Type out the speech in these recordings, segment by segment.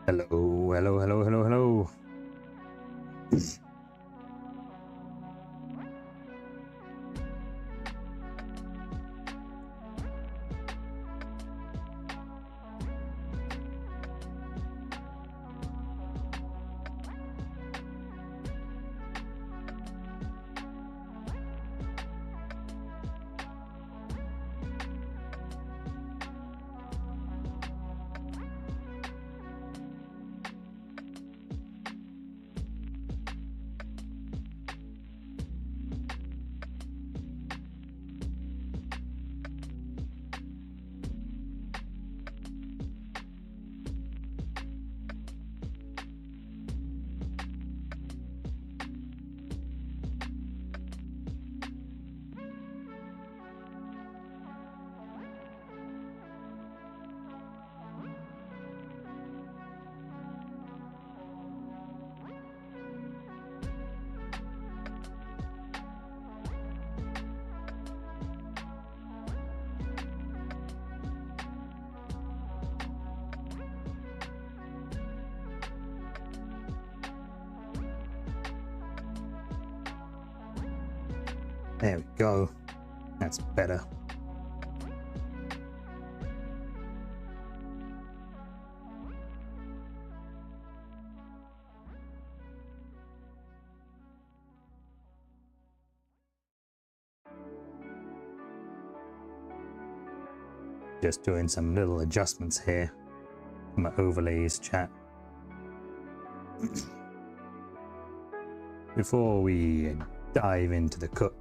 Hello, hello, hello, hello, hello. There we go. That's better. Just doing some little adjustments here in my overlays chat. Before we dive into the cook.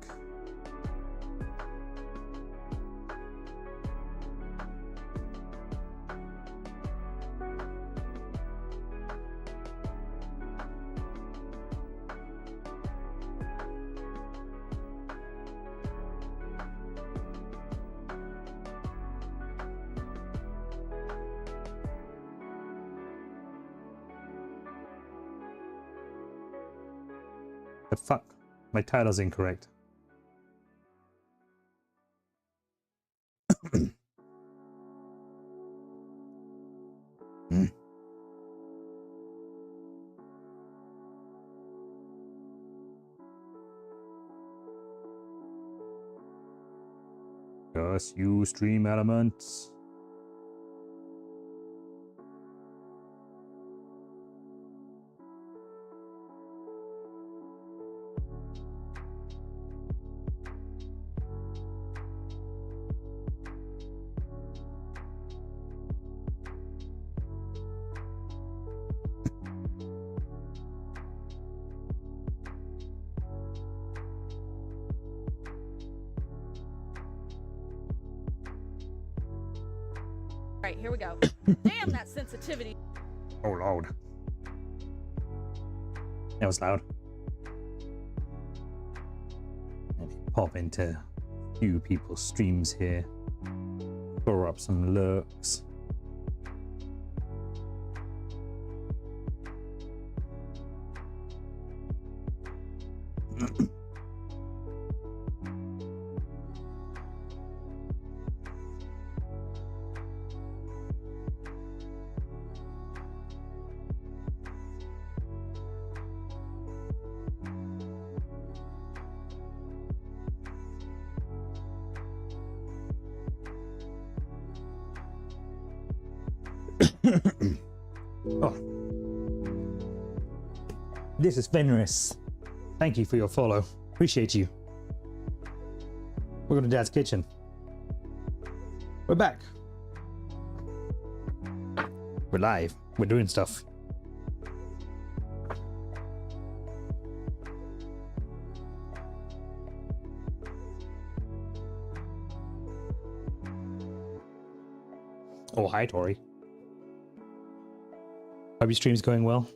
The fuck? My title's incorrect. Just you stream elements. Alright, here we go. Damn that sensitivity. Oh, loud. That was loud. Let me pop into a few people's streams here. Throw up some lurks. Oh. This is Fenris. Thank you for your follow. Appreciate you. Welcome to Dad's Kitchen. We're back. We're live. We're doing stuff. Oh, hi, Tori. Hope your stream's going well.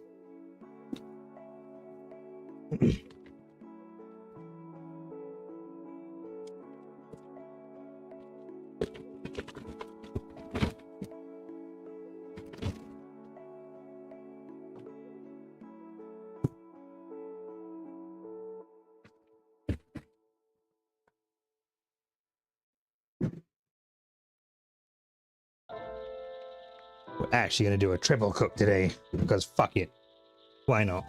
We're actually gonna do a triple cook today because fuck it. Why not?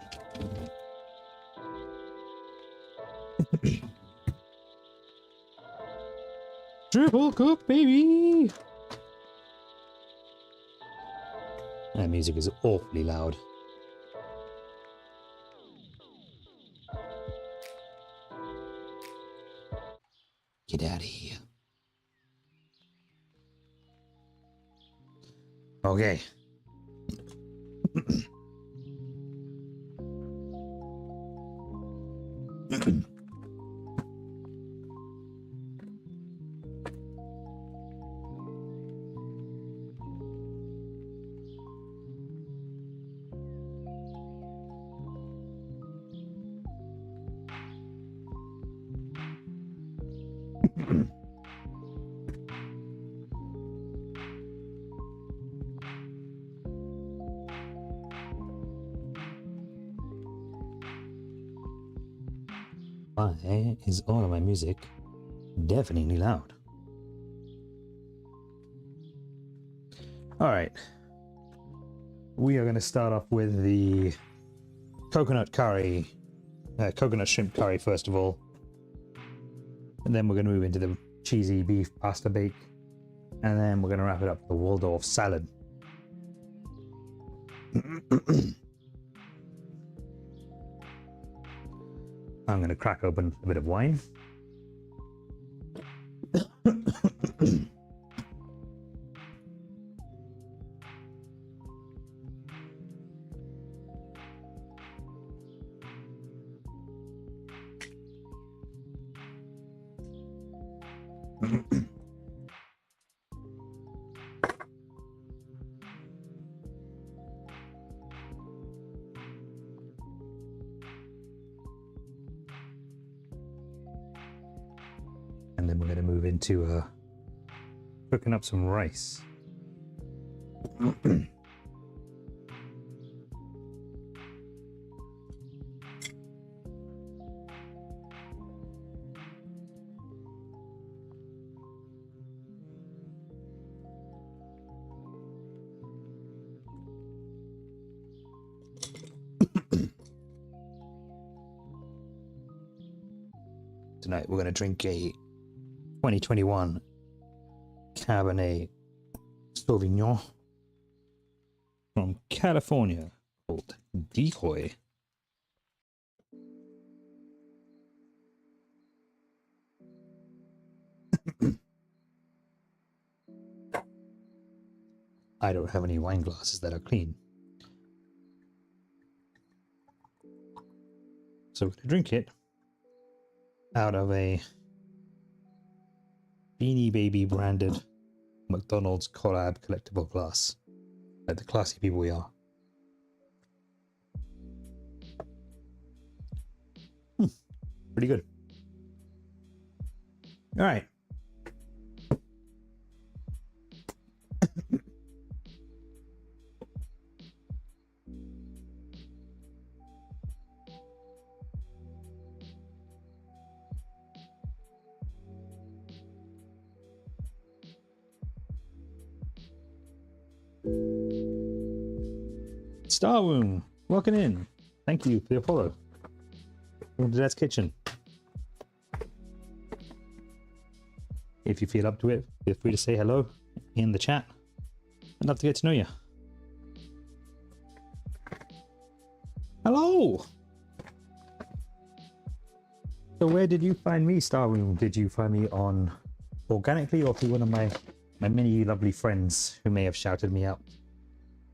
Triple cook, baby! That music is awfully loud. Get out of here. Okay. Why is all of my music deafeningly loud? All right. We are going to start off with the coconut curry, coconut shrimp curry first of all. And then we're going to move into the cheesy beef pasta bake. And then we're going to wrap it up with the Waldorf salad. I'm going to crack open a bit of wine. And then we're going to move into cooking up some rice. tonight. We're going to drink a 2021 Cabernet Sauvignon from California called Decoy. I don't have any wine glasses that are clean. So we're going to drink it out of a Beanie Baby branded McDonald's collab collectible glass. Like the classy people we are. Pretty good. All right. Star Womb, welcome in. Thank you for your follow. Welcome to Dad's Kitchen. If you feel up to it, feel free to say hello in the chat. I'd love to get to know you. Hello! So where did you find me, Star Womb? Did you find me on organically or through one of my many lovely friends who may have shouted me out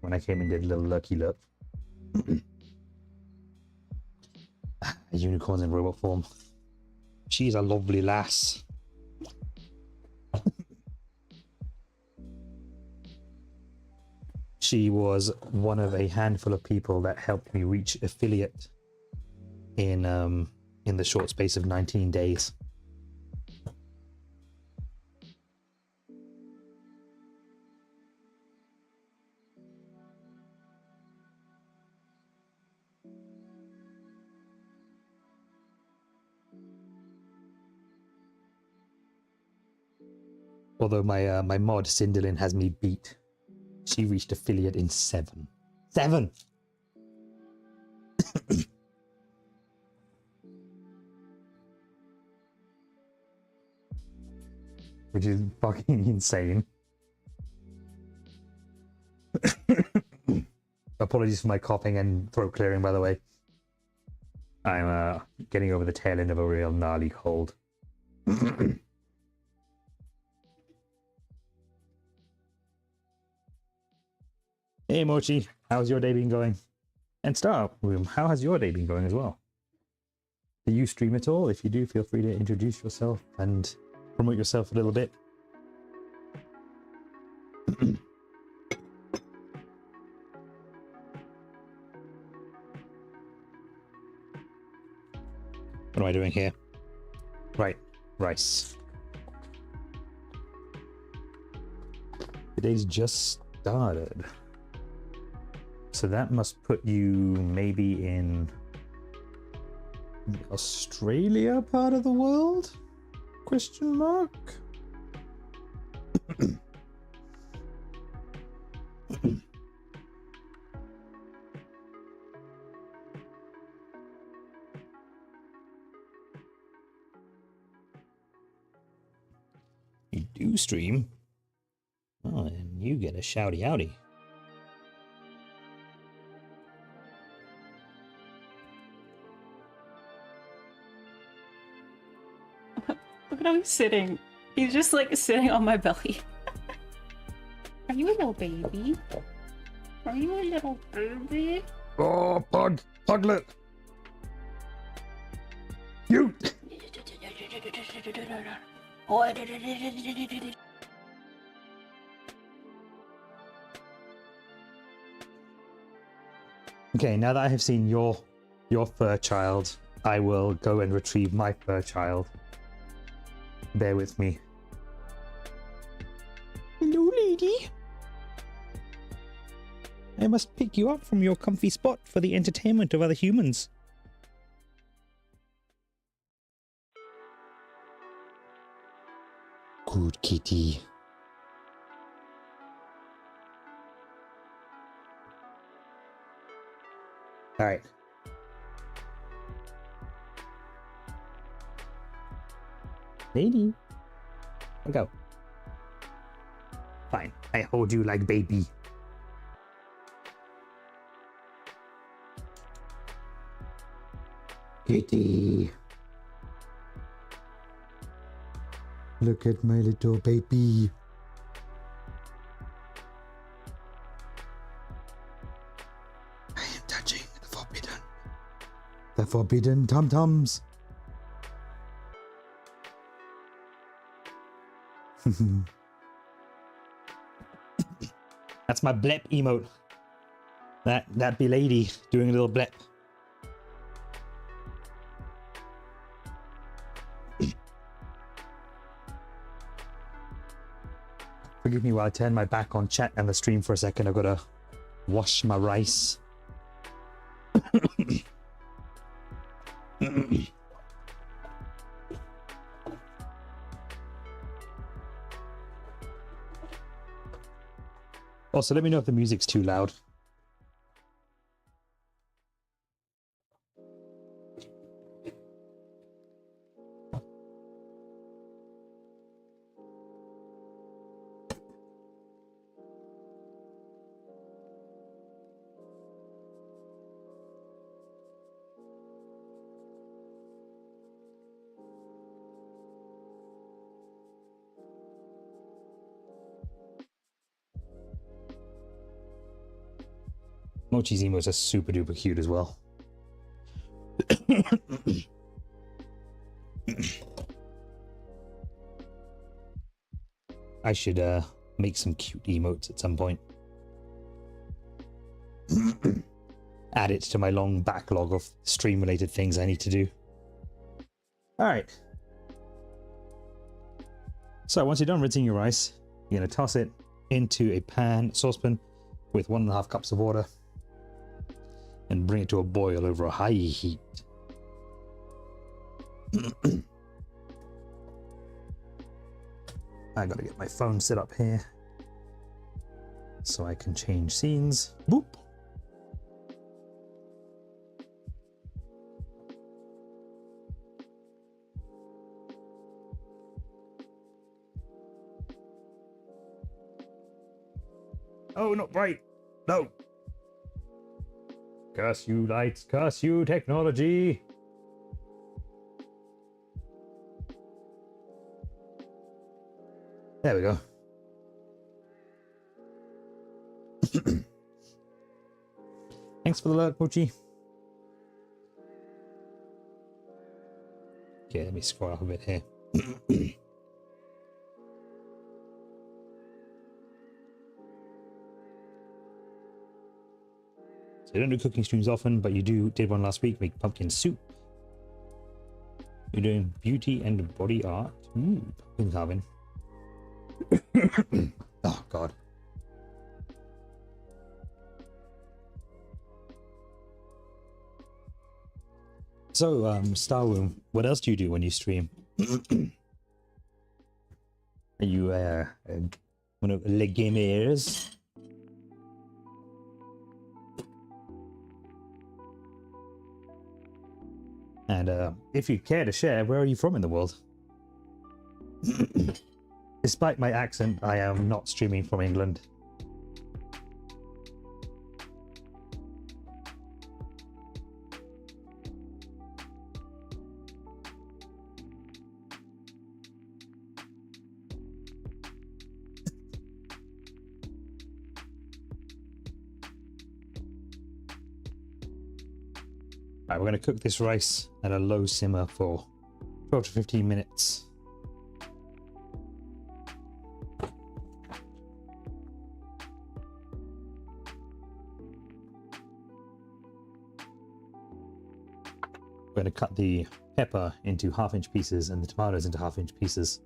when I came and did a little lurky lurk? Unicorns in robot form. She's a lovely lass. She was one of a handful of people that helped me reach affiliate in the short space of 19 days. Although my mod Cinderlin has me beat. She reached affiliate in 7. 7! Which is fucking insane. Apologies for my coughing and throat clearing, by the way. I'm getting over the tail end of a real gnarly cold. Hey Mochi, how's your day been going? And Star Room, how has your day been going as well? Do you stream at all? If you do, feel free to introduce yourself and promote yourself a little bit. What am I doing here? Right, rice. The day's just started. So that must put you maybe in the Australia part of the world? Question mark? You do stream? Oh, and you get a shouty outy. Look at how he's sitting. He's just like sitting on my belly. Are you a little baby? Are you a little baby? Oh, Puglet! You! Okay, now that I have seen your fur child, I will go and retrieve my fur child. Bear with me. Hello, lady. I must pick you up from your comfy spot for the entertainment of other humans. Good kitty. All right. Lady. Go. Fine. I hold you like baby. Kitty. Look at my little baby. I am touching the forbidden tum-tums. That's my blep emote. That be lady doing a little blep. Forgive me while I turn my back on chat and the stream for a second. I've got to wash my rice. Also, let me know if the music's too loud. Mochi's emotes are super duper cute as well. I should make some cute emotes at some point. Add it to my long backlog of stream related things I need to do. Alright. So once you're done rinsing your rice, you're going to toss it into a saucepan with 1.5 cups of water. And bring it to a boil over a high heat. I gotta get my phone set up here so I can change scenes. Boop. Oh, not bright. No. Curse you lights, curse you technology. There we go. Thanks for the alert, Mochi. Okay, let me scroll up a bit here. So I don't do cooking streams often, but you did one last week, make pumpkin soup. You're doing beauty and body art. Ooh, pumpkin carving. Oh god. So, Starwomb, what else do you do when you stream? Are you one of les gamers? And if you care to share, where are you from in the world? Despite my accent, I am not streaming from England. Alright, we're going to cook this rice at a low simmer for 12 to 15 minutes. We're going to cut the pepper into 1/2-inch pieces and the tomatoes into 1/2-inch pieces.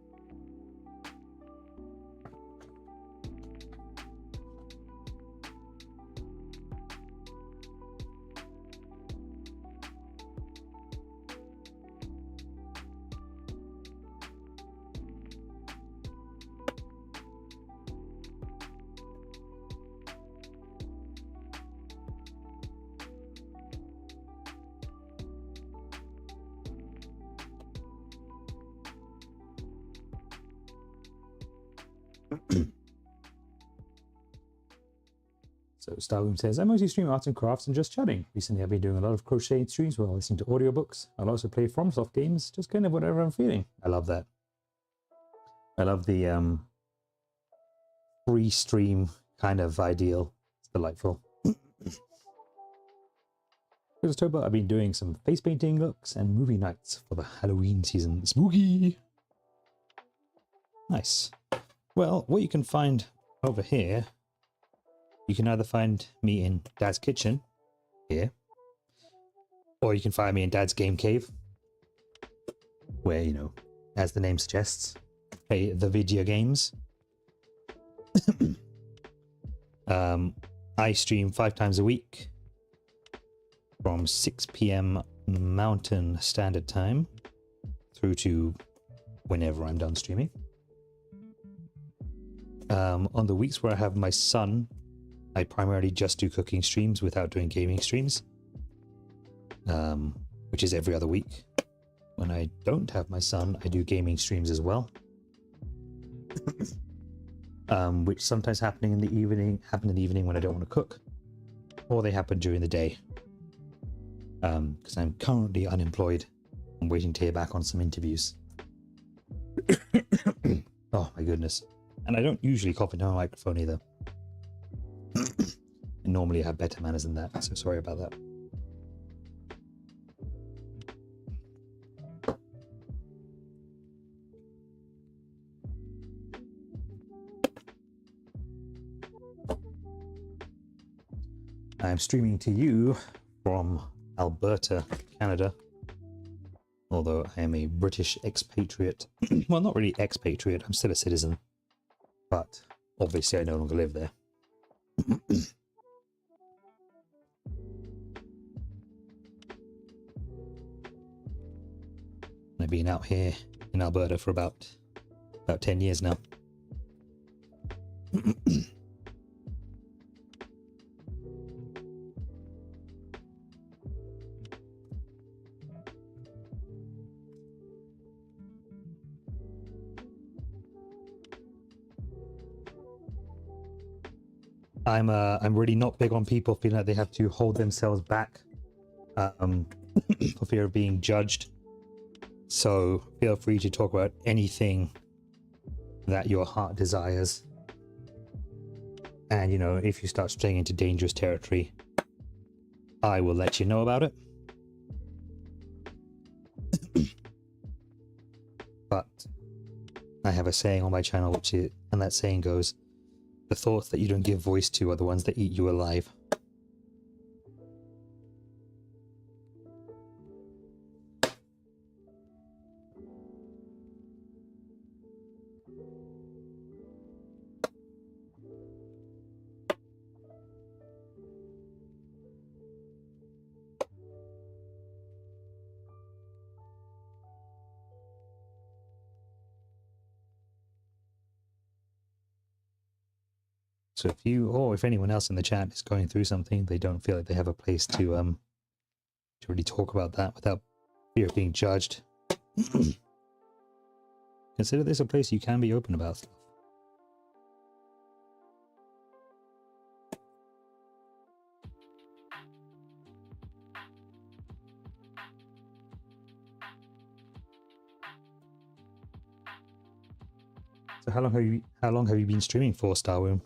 So Starroom says, I mostly stream arts and crafts and just chatting. Recently I've been doing a lot of crocheting streams while listening to audiobooks. I'll also play FromSoft games, just kind of whatever I'm feeling. I love that. I love the free stream kind of ideal. It's delightful. October, I've been doing some face painting looks and movie nights for the Halloween season. Spooky! Nice. Well, what you can find over here, you can either find me in Dad's kitchen, here, or you can find me in Dad's game cave, where, you know, as the name suggests, play the video games. I stream 5 times a week from 6 p.m. Mountain Standard Time through to whenever I'm done streaming. On the weeks where I have my son, I primarily just do cooking streams without doing gaming streams, which is every other week. When I don't have my son, I do gaming streams as well, which sometimes happen in the evening when I don't want to cook, or they happen during the day. Because I'm currently unemployed. I'm waiting to hear back on some interviews. Oh my goodness. And I don't usually cough into my microphone either. And normally I have better manners than that, so sorry about that. I'm streaming to you from Alberta, Canada, although I am a British expatriate. Well, not really expatriate, I'm still a citizen, but obviously I no longer live there. I've been out here in Alberta for about 10 years now. I'm really not big on people feeling like they have to hold themselves back for fear of being judged. So feel free to talk about anything that your heart desires. And, you know, if you start straying into dangerous territory, I will let you know about it. But I have a saying on my channel, and that saying goes, the thoughts that you don't give voice to are the ones that eat you alive. So if you, or if anyone else in the chat is going through something, they don't feel like they have a place to really talk about that without fear of being judged, consider this a place you can be open about stuff. So how long have you been streaming for, Starroom?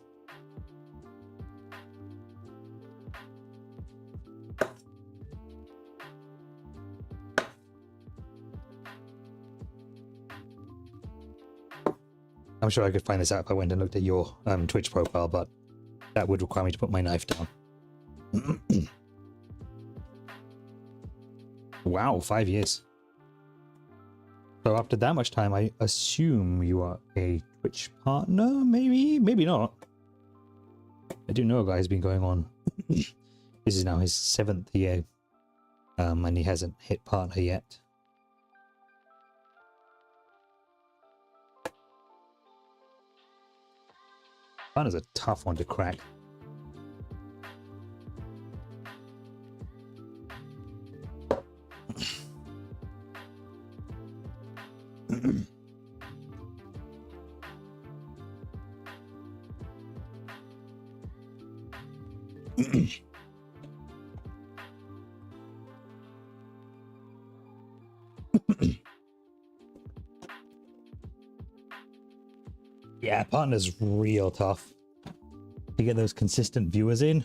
I'm sure I could find this out if I went and looked at your Twitch profile, but that would require me to put my knife down. Wow, 5 years. So after that much time, I assume you are a Twitch partner? Maybe, maybe not. I do know a guy who's been going on. This is now his 7th year, and he hasn't hit partner yet. Partner's a tough one to crack. Yeah, partner's real tough to get those consistent viewers in.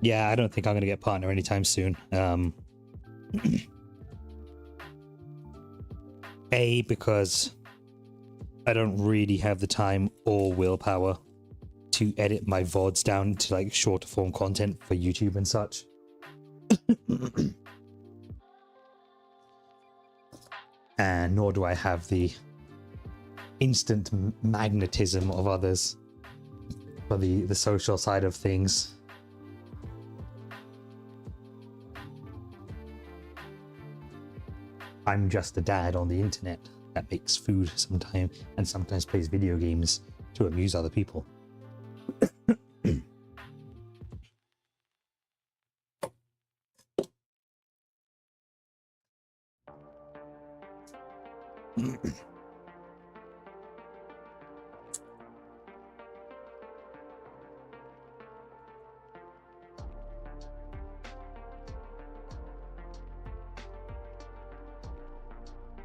Yeah, I don't think I'm gonna get partner anytime soon. A, because I don't really have the time or willpower to edit my VODs down to like shorter form content for YouTube and such. And nor do I have the instant magnetism of others for the social side of things. I'm just a dad on the internet that makes food sometimes and sometimes plays video games to amuse other people.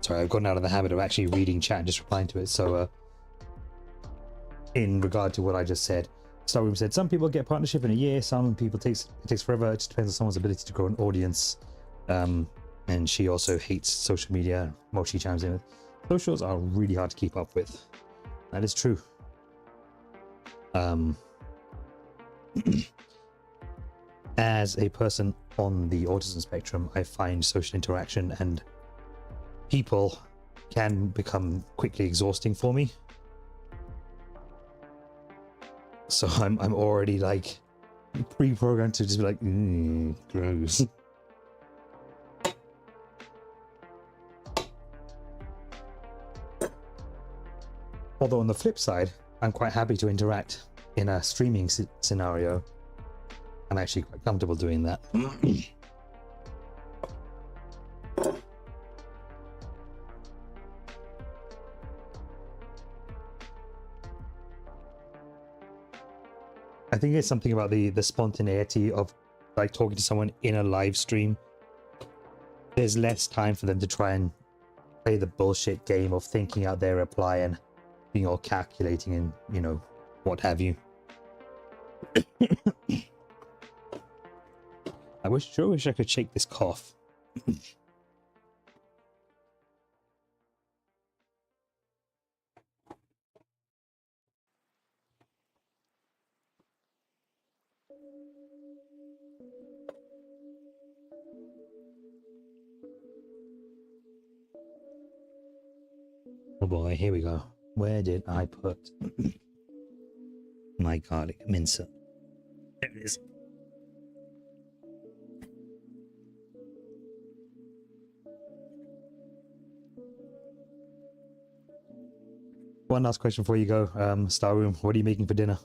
Sorry, I've gotten out of the habit of actually reading chat and just replying to it. So, in regard to what I just said, Starroom said some people get partnership in a year, some people it takes forever. It just depends on someone's ability to grow an audience. And she also hates social media. Well, she chimes in with, socials are really hard to keep up with. That is true. As a person on the autism spectrum, I find social interaction and people can become quickly exhausting for me. So I'm already like pre-programmed to just be like, gross. Although on the flip side, I'm quite happy to interact in a streaming scenario. I'm actually quite comfortable doing that. I think it's something about the spontaneity of like talking to someone in a live stream. There's less time for them to try and play the bullshit game of thinking out their reply and being all calculating and, you know, what have you. I sure wish I could shake this cough. Oh boy, here we go. Where did I put my garlic mincer? There it is. One last question before you go, Starroom. What are you making for dinner?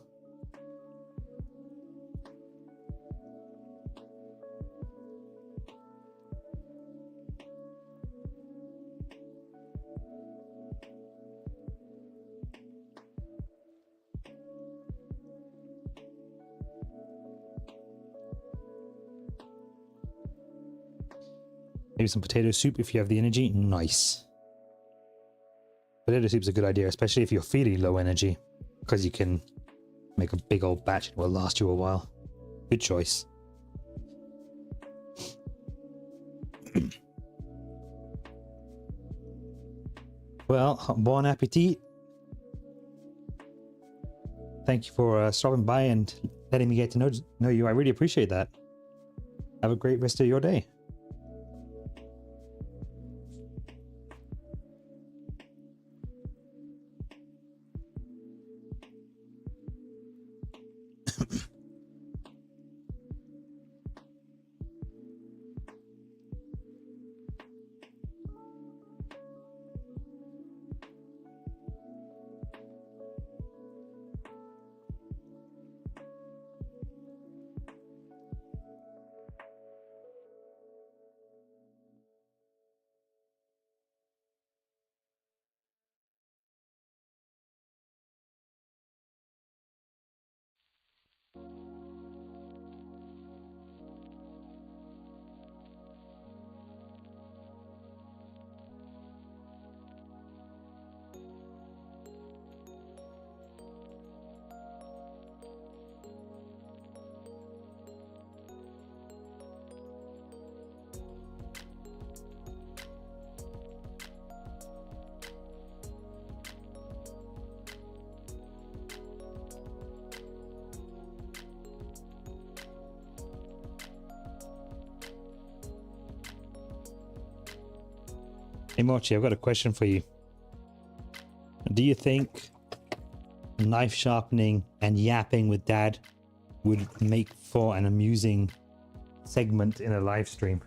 Maybe some potato soup if you have the energy. Nice. Potato soup's a good idea, especially if you're feeling low energy, because you can make a big old batch and it will last you a while. Good choice. Well, bon appetit. Thank you for stopping by and letting me get to know you. I really appreciate that. Have a great rest of your day. Hey Mochi, I've got a question for you. Do you think knife sharpening and yapping with Dad would make for an amusing segment in a live stream?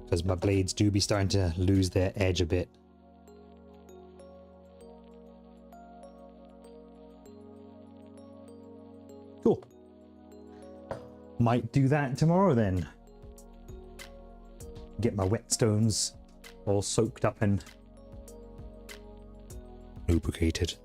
Because my blades do be starting to lose their edge a bit. Cool. Might do that tomorrow then. Get my whetstones all soaked up and lubricated.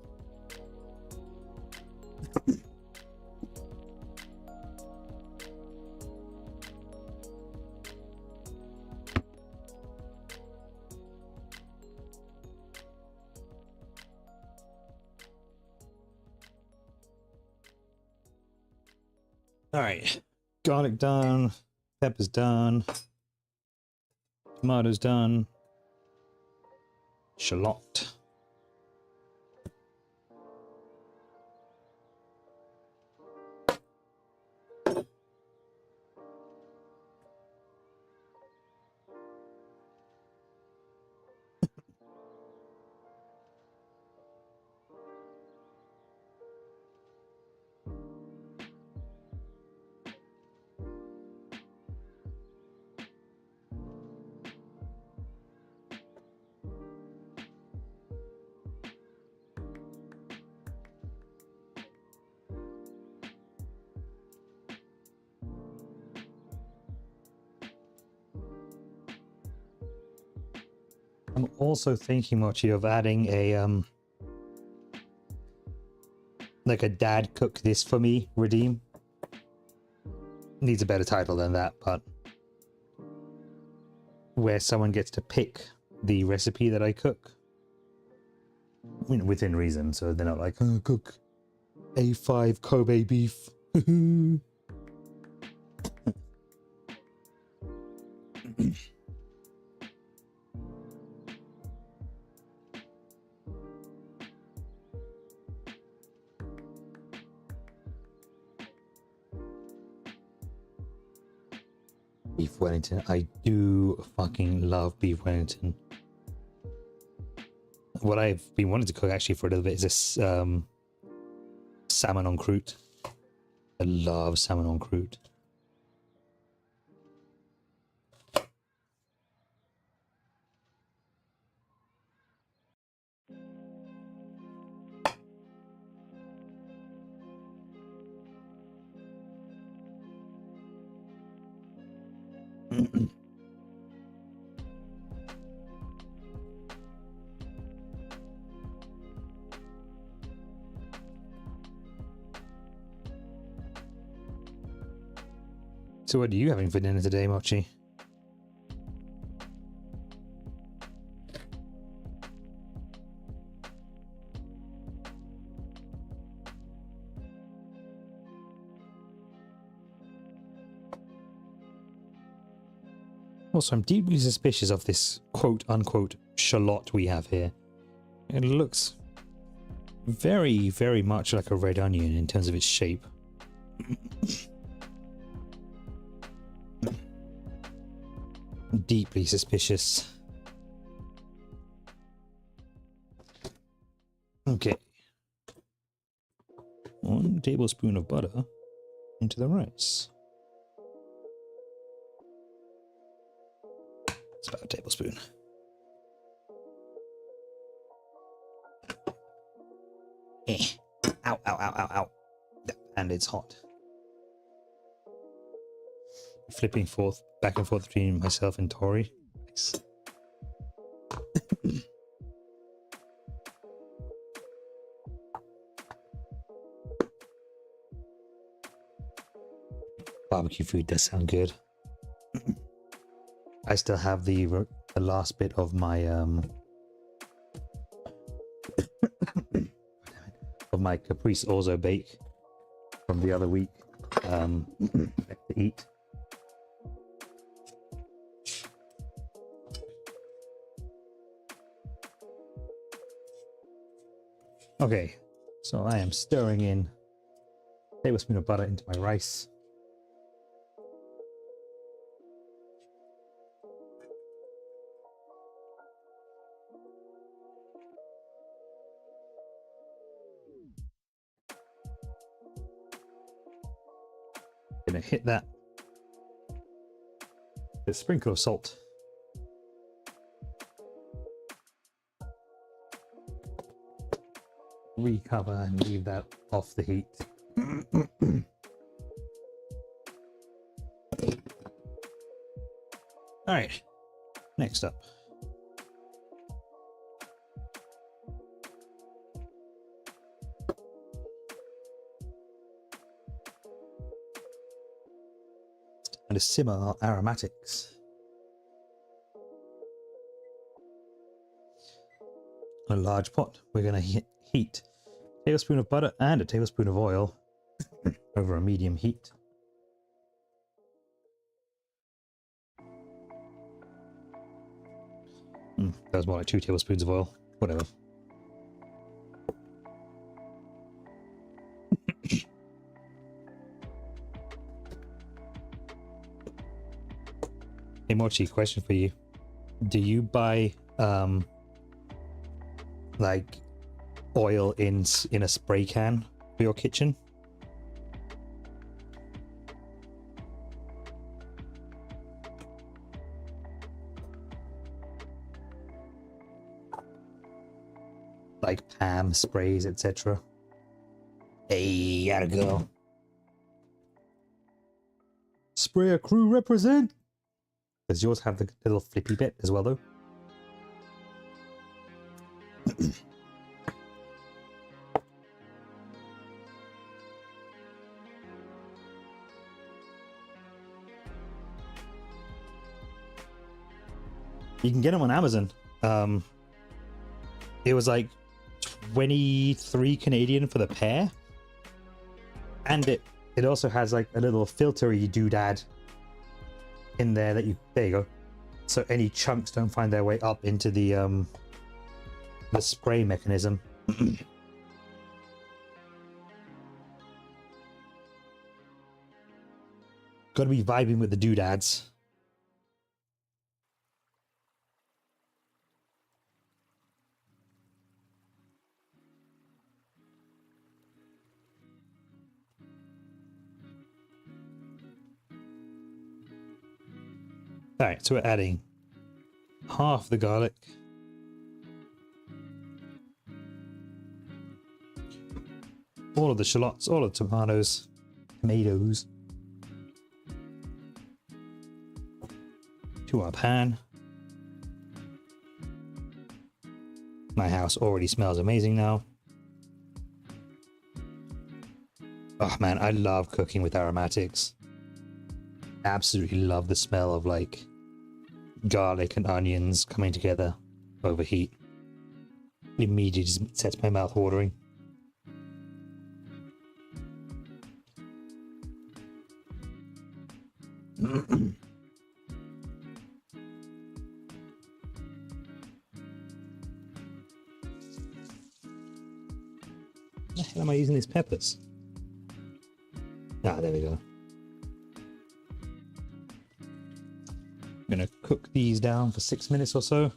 All right, garlic done, pepper's done, tomatoes done, shallot. I'm also thinking, Mochi, of adding a like a dad cook this for me redeem. Needs a better title than that, but where someone gets to pick the recipe that I cook. I mean, within reason, so they're not like, oh, cook A5 Kobe beef. Beef Wellington. I do fucking love beef Wellington. What I've been wanting to cook actually for a little bit is this salmon en croûte. I love salmon en croûte. So what are you having for dinner today, Mochi? Also, I'm deeply suspicious of this quote-unquote shallot we have here. It looks very, very much like a red onion in terms of its shape. Deeply suspicious. Okay. 1 tablespoon of butter into the rice. It's about a tablespoon. Eh. Ow, ow, ow, ow, ow. And it's hot. Flipping back and forth between myself and Tori. Nice. Barbecue food does sound good. I still have the last bit of my of my caprese orzo bake from the other week to eat. Okay, so I am stirring in a tablespoon of butter into my rice. Gonna hit that. A sprinkle of salt. Recover and leave that off the heat. All right, next up. And to simmer our aromatics. A large pot, we're going to heat a tablespoon of butter and a tablespoon of oil over a medium heat. That was more like 2 tablespoons of oil. Whatever. Hey Mochi, question for you. Do you buy like oil in a spray can for your kitchen? Like Pam sprays, etc. Hey, gotta go. Sprayer crew represent. Does yours have the little flippy bit as well, though? You can get them on Amazon. It was like 23 Canadian for the pair, and it also has like a little filtery doodad in there that there you go, so any chunks don't find their way up into the spray mechanism. Gotta be vibing with the doodads. Alright, so we're adding half the garlic, all of the shallots, all of the tomatoes, to our pan. My house already smells amazing now. Oh man, I love cooking with aromatics. Absolutely love the smell of like garlic and onions coming together over heat. It immediately just sets my mouth watering. The hell am I using these peppers? Ah, there we go. I'm gonna cook these down for 6 minutes or so.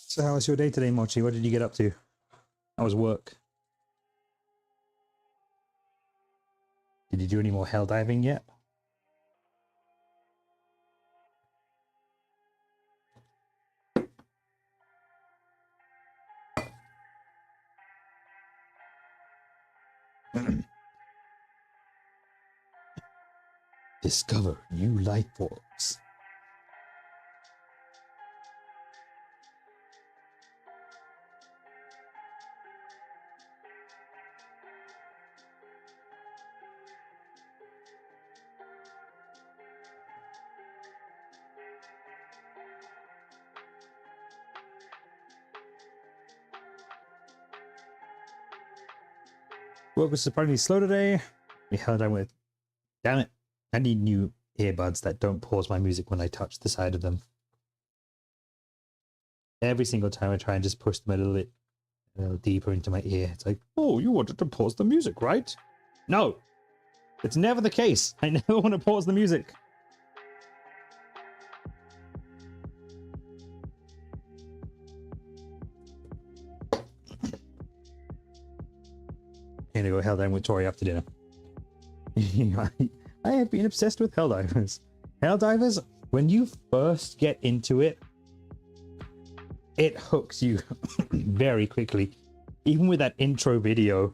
So how was your day today, Mochi? What did you get up to? How was work? Did you do any more hell diving yet? Discover new life forms. Work was surprisingly slow today. We held on with... Damn it. I need new earbuds that don't pause my music when I touch the side of them. Every single time I try and just push them a little deeper into my ear. It's like, oh, you wanted to pause the music, right? No! It's never the case. I never want to pause the music. Gonna go Helldiving with Tori after dinner. I have been obsessed with Helldivers. Helldivers, when you first get into it, it hooks you very quickly. Even with that intro video.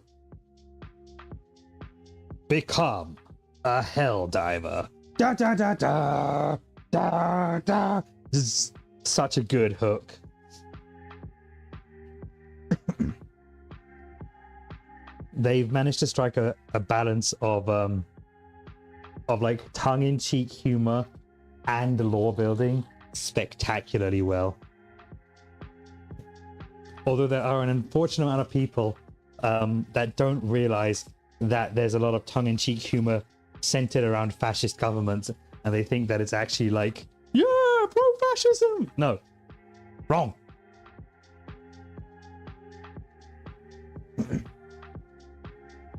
Become a Helldiver. Da da da da da da. This is such a good hook. They've managed to strike a balance of like tongue-in-cheek humor and lore building spectacularly well. Although there are an unfortunate amount of people that don't realize that there's a lot of tongue-in-cheek humor centered around fascist governments, and they think that it's actually like, yeah, pro-fascism. No, wrong.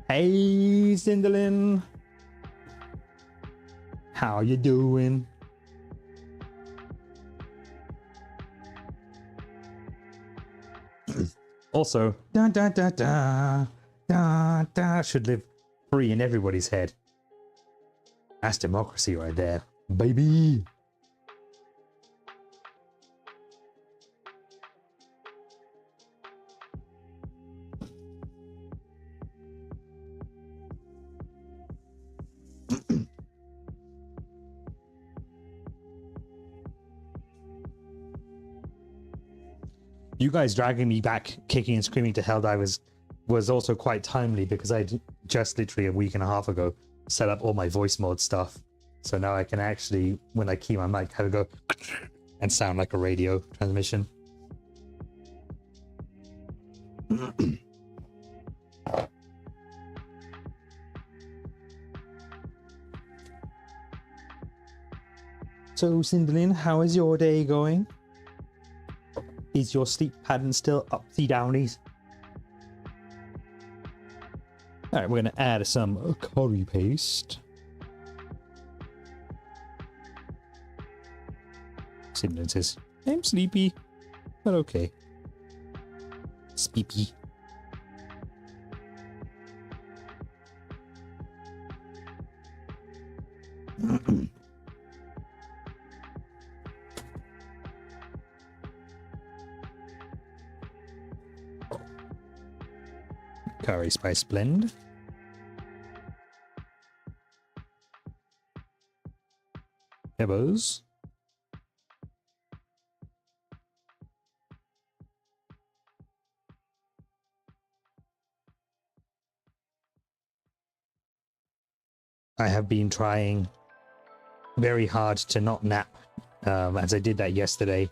Hey, Cinderlin. How you doing? Also, da da da da da da should live free in everybody's head. That's democracy right there, baby. You guys dragging me back, kicking and screaming to Helldivers was also quite timely because I just literally a week and a half ago set up all my voice mod stuff. So now I can actually, when I key my mic, have it go and sound like a radio transmission. So, Cinderlin, how is your day going? Is your sleep pattern still upsy-downies? Alright, we're going to add some curry paste. Cinderlin says, I'm sleepy, but okay. Sleepy. Curry spice blend. Peppers. I have been trying very hard to not nap, as I did that yesterday,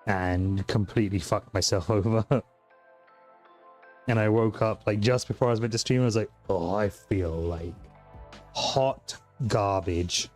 and completely fucked myself over. And I woke up like just before I was meant to stream. I was like, oh, I feel like hot garbage.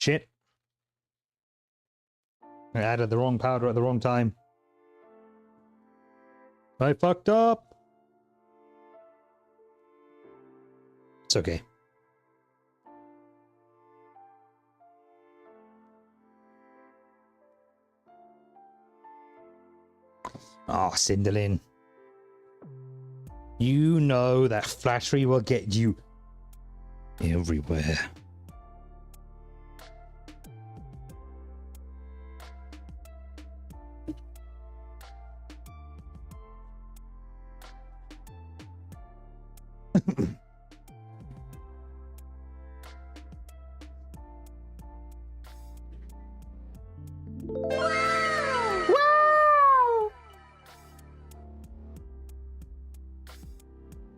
Shit. I added the wrong powder at the wrong time. I fucked up. It's okay. Oh, Cinderlin. You know that flattery will get you everywhere.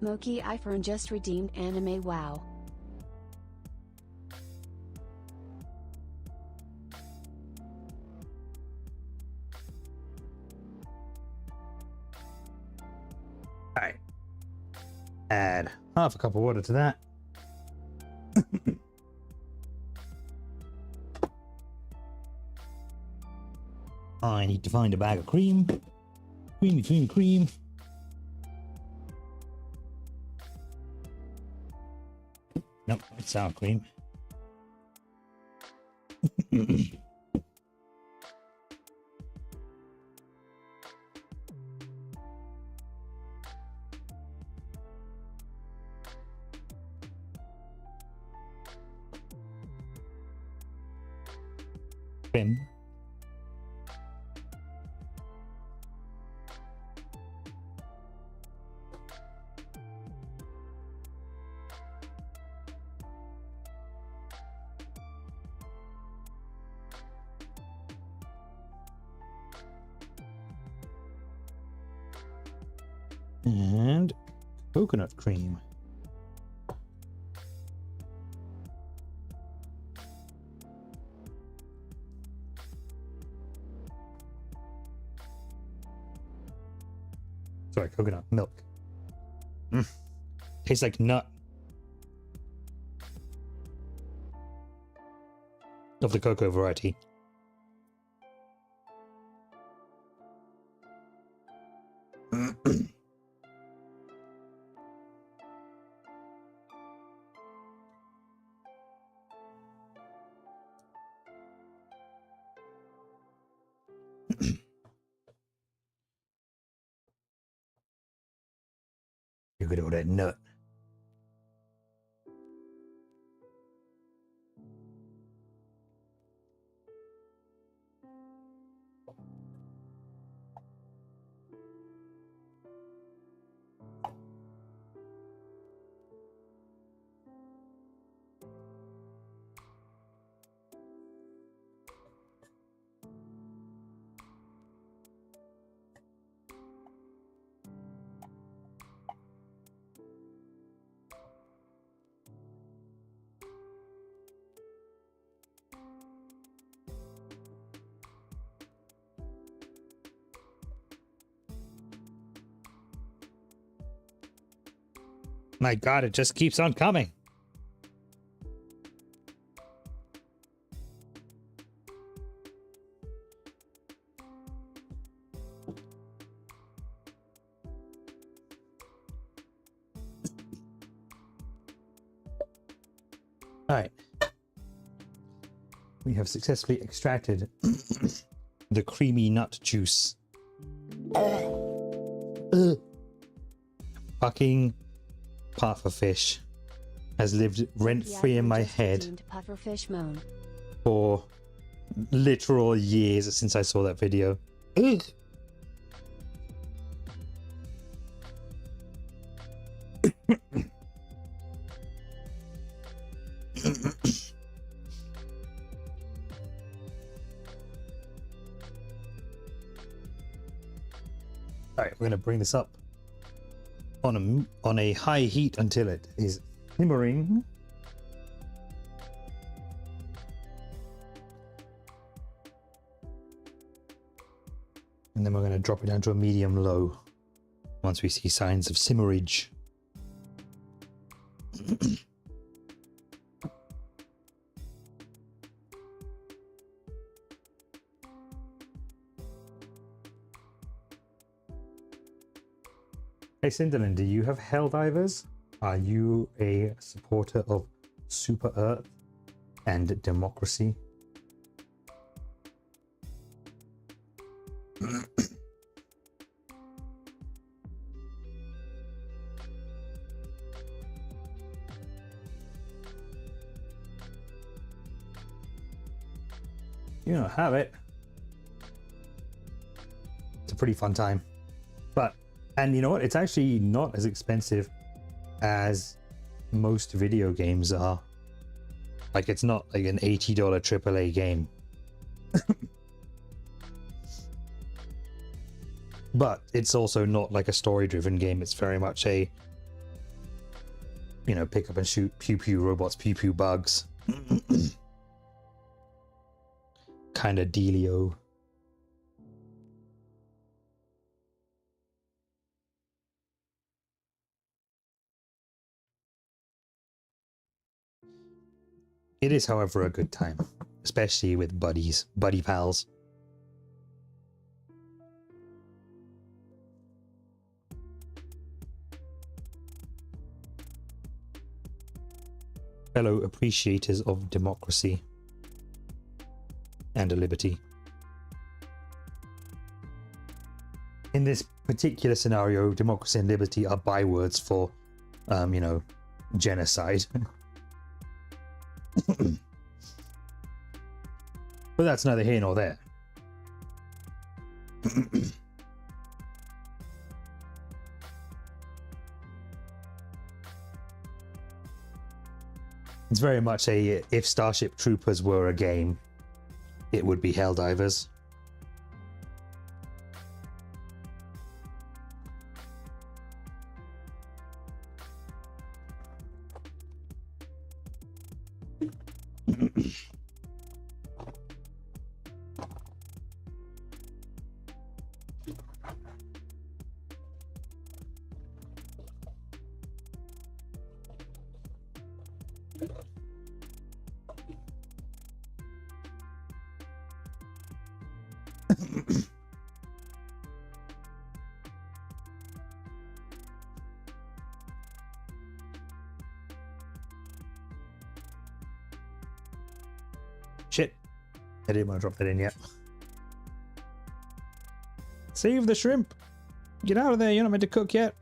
Moki iPhone just redeemed anime wow. Alright. Add half a cup of water to that. I need to find a bag of cream. Cream. Nope, it's sour cream. Cream. And coconut cream. Sorry, coconut milk. Tastes like nut. Of the cocoa variety. Look at all that nut. My God, it just keeps on coming. All right. We have successfully extracted the creamy nut juice. Fucking pufferfish has lived rent-free in my head Pufferfish moan. for literal years since I saw that video. Ugh. Alright, we're going to bring this up on a high heat until it is simmering. And then we're going to drop it down to a medium low once we see signs of simmerage. Hey Cinderlin, do you have Helldivers? Are you a supporter of Super Earth and democracy? you know, have it. It's a pretty fun time. And you know what? It's actually not as expensive as most video games are. Like, it's not like an $80 AAA game. But it's also not like a story-driven game. It's very much a, you know, pick up and shoot, pew pew robots, pew pew bugs kind of dealio. It is, however, a good time, especially with buddy pals. Fellow appreciators of democracy and liberty. In this particular scenario, democracy and liberty are bywords for, you know, genocide. But that's neither here nor there. It's very much a, if Starship Troopers were a game, it would be Helldivers. Shit. I didn't want to drop that in yet. Save the shrimp. Get out of there. You're not meant to cook yet.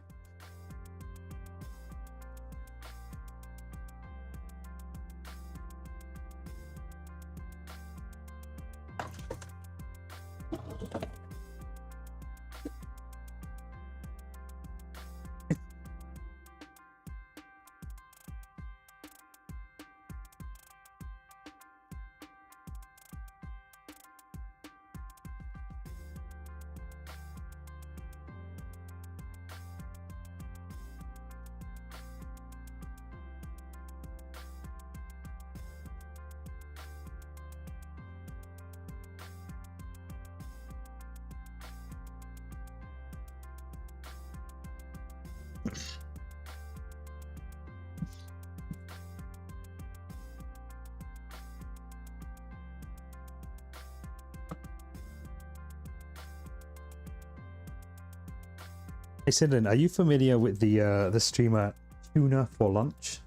Hey Sidlin, are you familiar with the streamer Tuna for Lunch?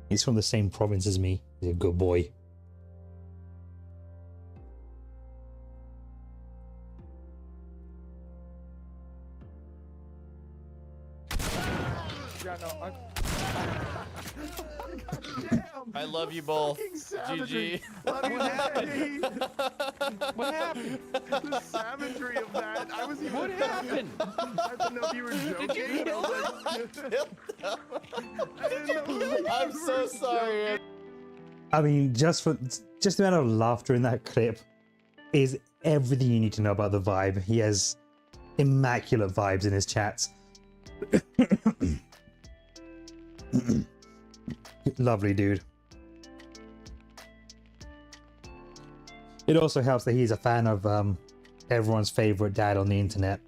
He's from the same province as me. He's a good boy. Yeah, no, I love you both. savagery. GG. What happened? What happened? The savagery of that. I was even. What happened? I didn't know if you were joking. Did you kill them? I didn't know. I'm so sorry. I mean, just the amount of laughter in that clip is everything you need to know about the vibe. He has immaculate vibes in his chats. Lovely dude. It also helps that he's a fan of everyone's favorite dad on the internet.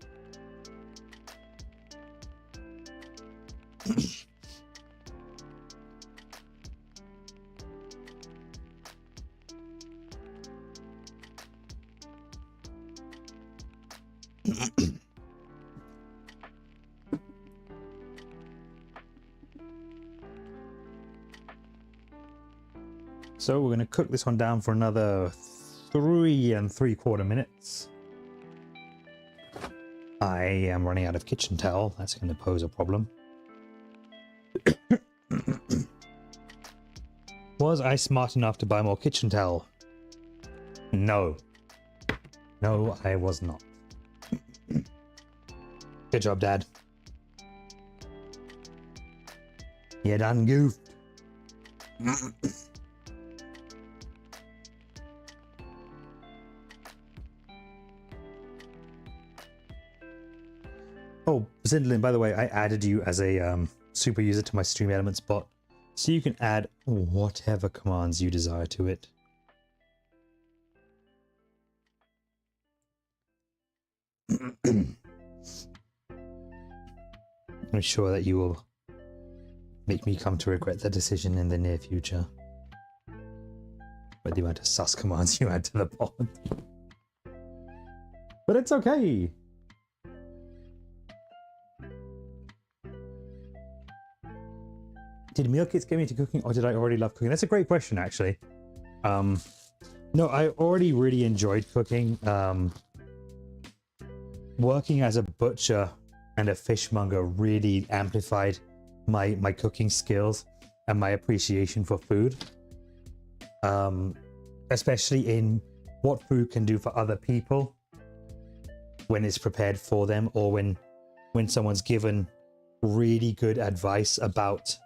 So we're going to cook this one down for another 3 3/4 minutes. I am running out of kitchen towel. That's going to pose a problem. Was I smart enough to buy more kitchen towel? No. No, I was not. Good job, Dad. You done goofed. Oh, Zindlin, by the way, I added you as a super user to my Stream Elements bot, so you can add whatever commands you desire to it. I'm sure that you will make me come to regret the decision in the near future. With the amount of sus commands you add to the bot. But it's okay! Did meal kits get me into cooking, or did I already love cooking? That's a great question, actually. No, I already really enjoyed cooking. Working as a butcher and a fishmonger really amplified my cooking skills and my appreciation for food. Especially in what food can do for other people when it's prepared for them, or when someone's given really good advice about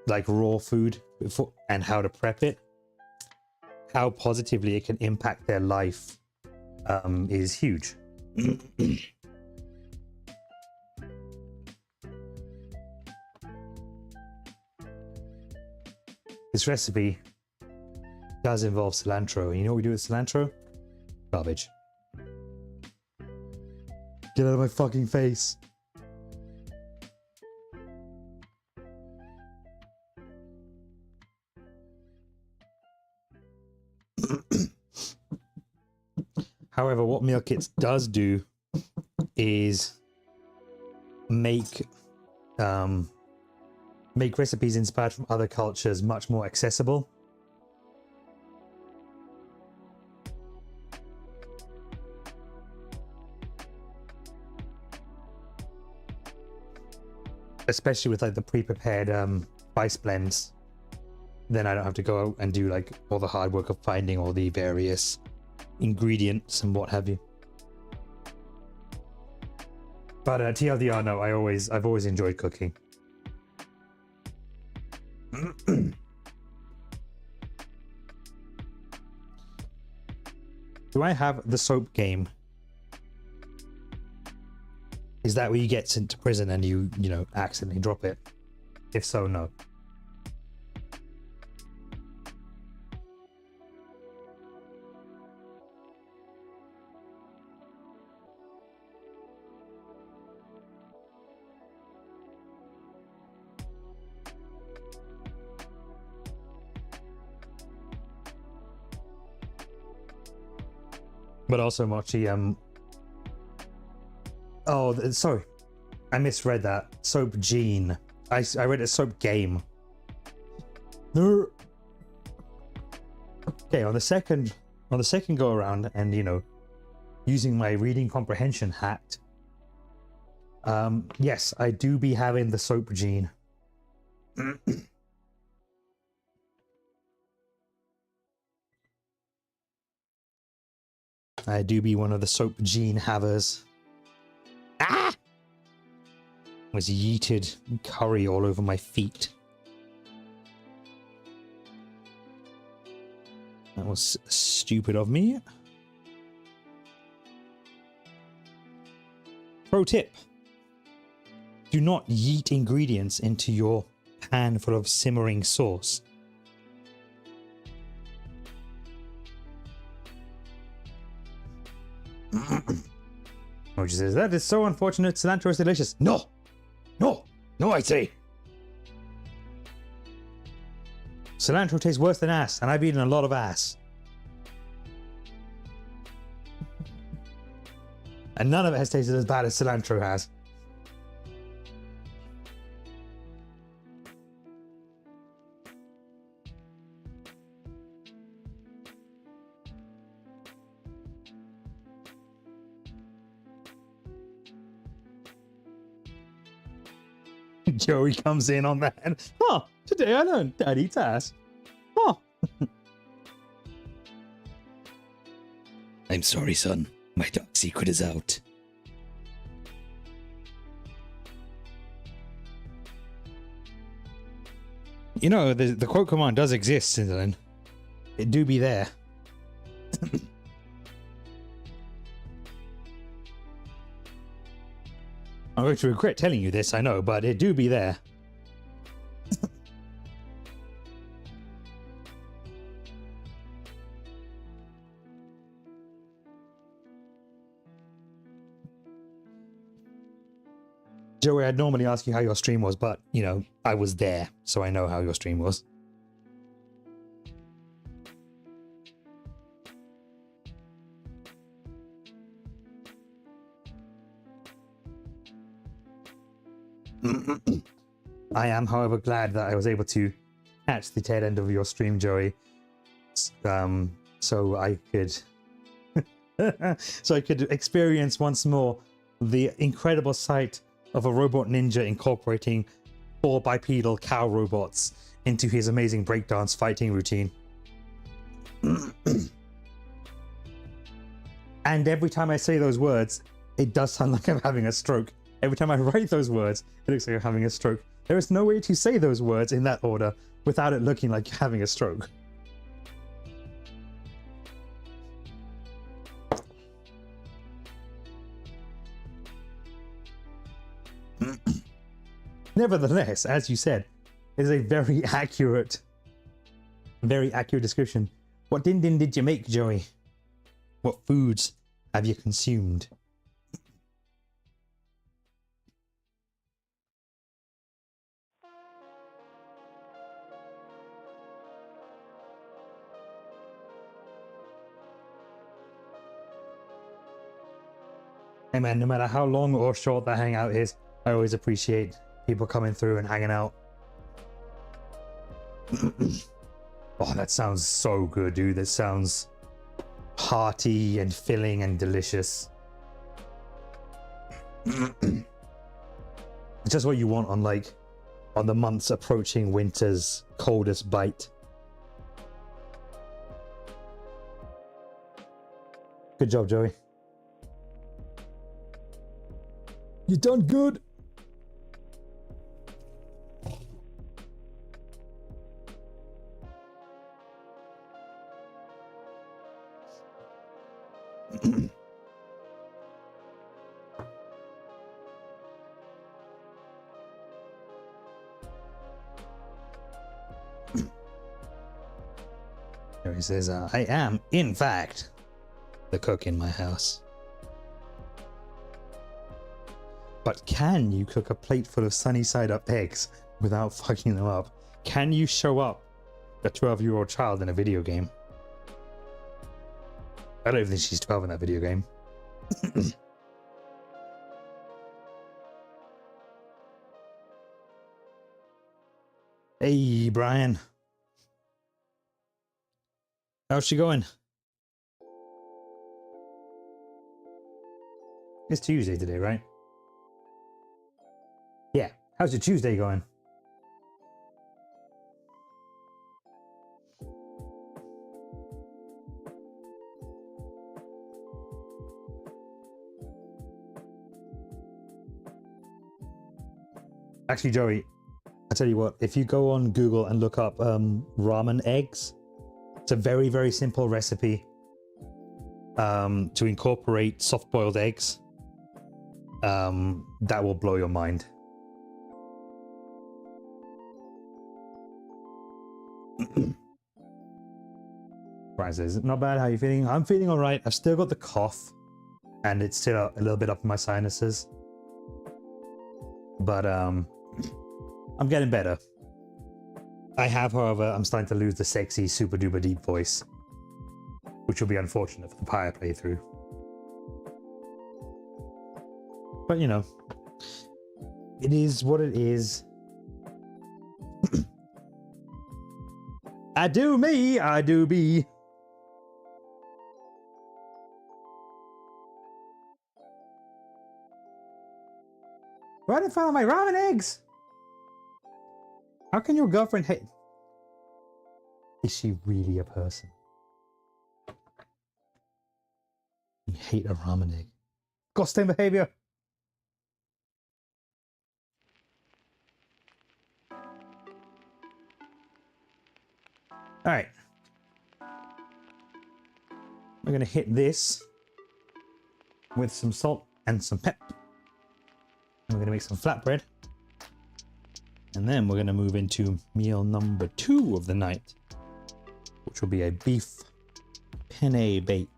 like raw food before, and how to prep it, how positively it can impact their life is huge. This recipe does involve cilantro. You know what we do with cilantro? Garbage. Get out of my fucking face. However, what meal kits does do is make recipes inspired from other cultures much more accessible. Especially with like the pre-prepared spice blends. Then I don't have to go out and do like all the hard work of finding all the various ingredients and what have you. But TLDR, no, I've always enjoyed cooking. Do I have the soap game? Is that where you get sent to prison and you know, accidentally drop it? If so, no. But also, Mochi, oh, sorry. I misread that. Soap Gene. I read it Soap Game. No. Okay, on the second go around, and you know, using my reading comprehension hat, yes, I do be having the Soap Gene. I do be one of the Soap Gene havers. Ah! Was yeeted curry all over my feet. That was stupid of me. Pro tip. Do not yeet ingredients into your pan full of simmering sauce. Moji says, that is so unfortunate. Cilantro is delicious. No! No! No, I say! Cilantro tastes worse than ass, and I've eaten a lot of ass. And none of it has tasted as bad as cilantro has. Joey comes in on that. Oh, today I learned Dad eats ass. Oh. I'm sorry, son. My dark secret is out. You know, the quote command does exist, Cinderlin. It do be there. I'm going to regret telling you this, I know, but it do be there. Joey, I'd normally ask you how your stream was, but, you know, I was there, so I know how your stream was. I am, however, glad that I was able to catch the tail end of your stream, Joey, so I could experience once more the incredible sight of a robot ninja incorporating 4 bipedal cow robots into his amazing breakdance fighting routine. And every time I say those words, it does sound like I'm having a stroke. Every time I write those words, it looks like I'm having a stroke. There is no way to say those words in that order without it looking like you're having a stroke. Nevertheless, as you said, it is a very accurate description. What din din did you make, Joey? What foods have you consumed? Hey man, no matter how long or short that hangout is, I always appreciate people coming through and hanging out. Oh, that sounds so good, dude. That sounds hearty and filling and delicious. It's just what you want on the months approaching winter's coldest bite. Good job, Joey. You done good. He says, I am, in fact, the cook in my house. But can you cook a plate full of sunny side up eggs without fucking them up? Can you show up a 12-year-old child in a video game? I don't even think she's 12 in that video game. Hey, Brian. How's she going? It's Tuesday today, right? Yeah. How's your Tuesday going? Actually, Joey, I tell you what, if you go on Google and look up ramen eggs, it's a very, very simple recipe to incorporate soft-boiled eggs. That will blow your mind. Brian says, not bad, how are you feeling? I'm feeling all right. I've still got the cough, and it's still a little bit up in my sinuses. But I'm getting better. I have, however, I'm starting to lose the sexy, super duper deep voice, which will be unfortunate for the Pyre playthrough. But you know, it is what it is. I do me, I do be. Right in front of my ramen eggs. How can your girlfriend hate? Is she really a person? hate a ramen egg. Ghosting behavior. All right. We're going to hit this with some salt and some pep. And we're going to make some flatbread. And then we're going to move into meal number 2 of the night, which will be a beef penne bake.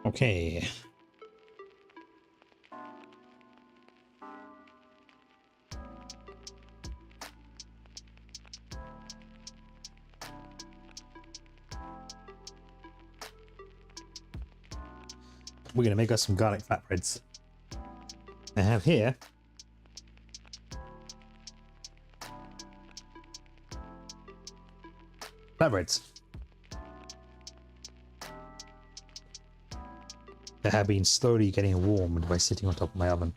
Okay. We're going to make us some garlic flatbreads. I have here flatbreads that have been slowly getting warmed by sitting on top of my oven.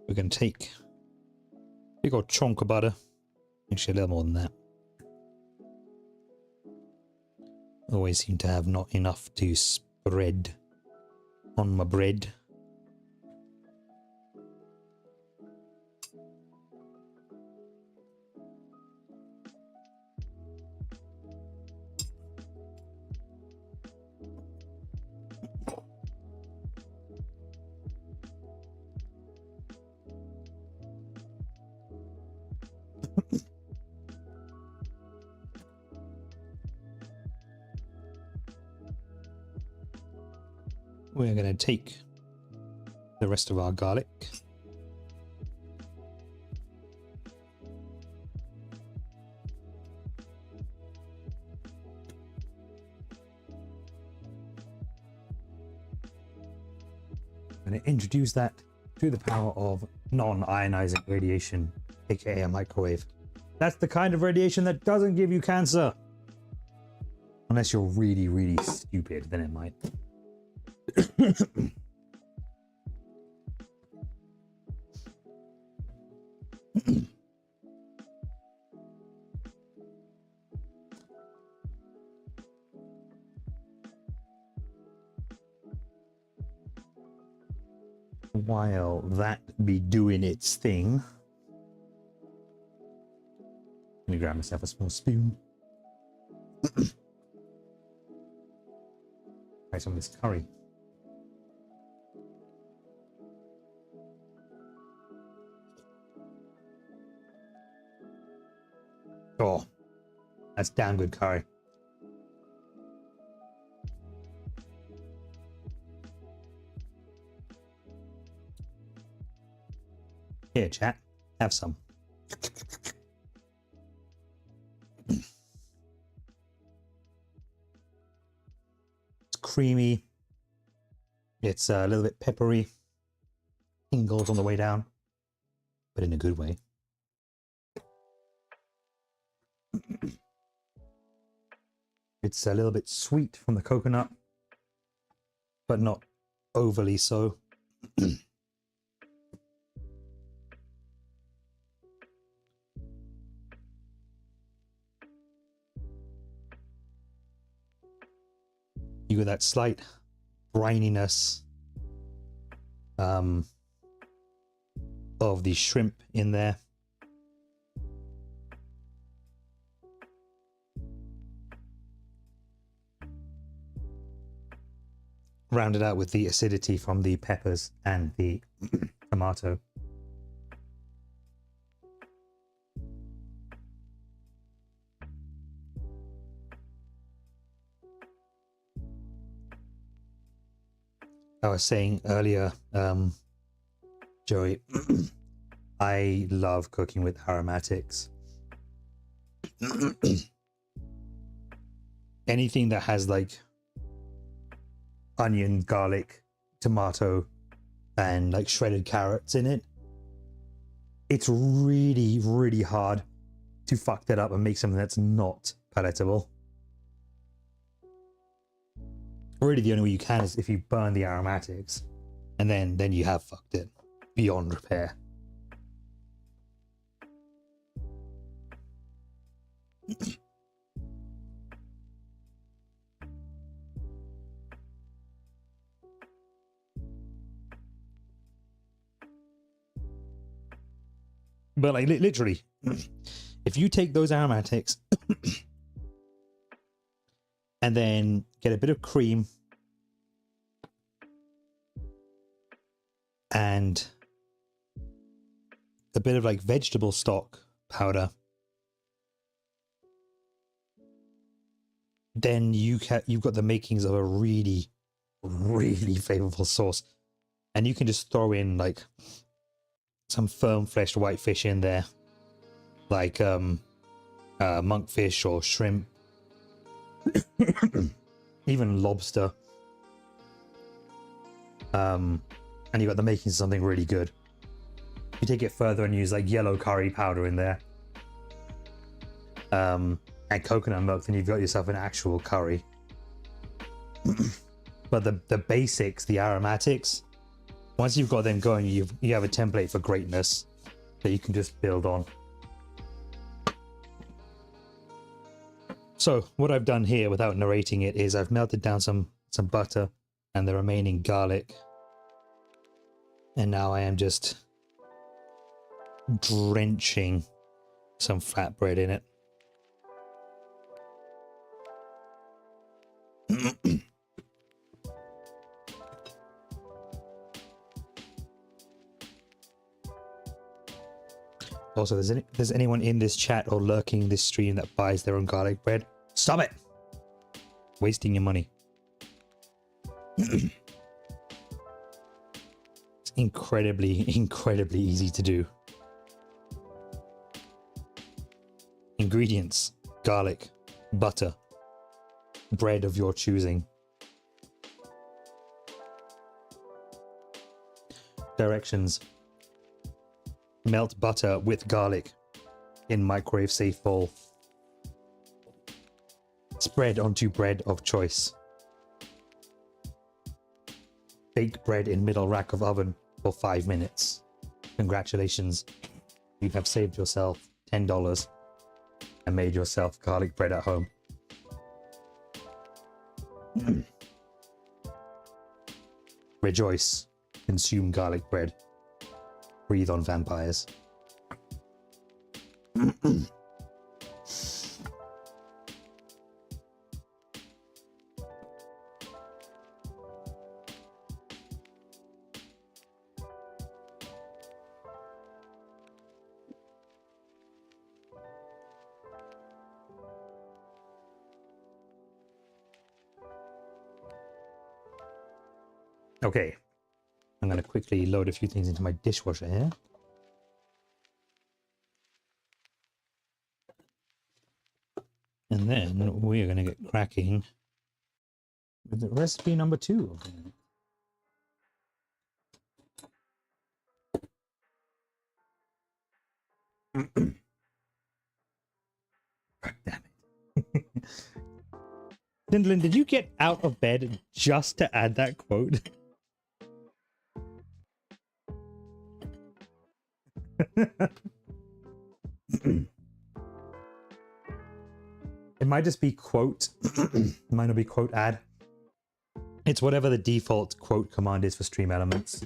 We're going to take a big old chunk of butter, actually a little more than that. Always seem to have not enough to spread on my bread. We're going to take the rest of our garlic. I'm going to introduce that through the power of non-ionizing radiation, aka a microwave. That's the kind of radiation that doesn't give you cancer. Unless you're really, really stupid, then it might. While that be doing its thing, let me grab myself a small spoon. Try some of this curry. Oh, that's damn good curry. Here, chat, have some. It's creamy. It's a little bit peppery. Tingles on the way down, but in a good way. It's a little bit sweet from the coconut, but not overly so. You get that slight brininess of the shrimp in there. rounded out with the acidity from the peppers and the tomato. I was saying earlier, Joey, I love cooking with aromatics. Anything that has like onion, garlic, tomato, and like shredded carrots in it, it's really, really hard to fuck that up and make something that's not palatable. Really, the only way you can is if you burn the aromatics, and then you have fucked it beyond repair. But like literally, if you take those aromatics and then get a bit of cream and a bit of like vegetable stock powder, then you've got the makings of a really, really flavorful sauce. And you can just throw in like some firm fleshed white fish in there, like monkfish or shrimp, even lobster, and you got the makings of something really good. You take it further and use like yellow curry powder in there, and coconut milk, then you've got yourself an actual curry. But the basics, the aromatics, once you've got them going, you have a template for greatness that you can just build on. So what I've done here without narrating it is I've melted down some butter and the remaining garlic, and now I am just drenching some flatbread in it. Also, there's anyone in this chat or lurking this stream that buys their own garlic bread, stop it! Wasting your money. It's incredibly, incredibly easy to do. Ingredients: garlic, butter, bread of your choosing. Directions: melt butter with garlic in microwave safe bowl. Spread onto bread of choice. Bake bread in middle rack of oven for 5 minutes. Congratulations, you have saved yourself $10 and made yourself garlic bread at home. Rejoice, consume garlic bread. Breathe on vampires. Okay, I'm going to quickly load a few things into my dishwasher here. And then we are going to get cracking with recipe number 2. God damn it. Dylan, did you get out of bed just to add that quote? It might just be quote. It might not be quote add. It's whatever the default quote command is for Stream Elements.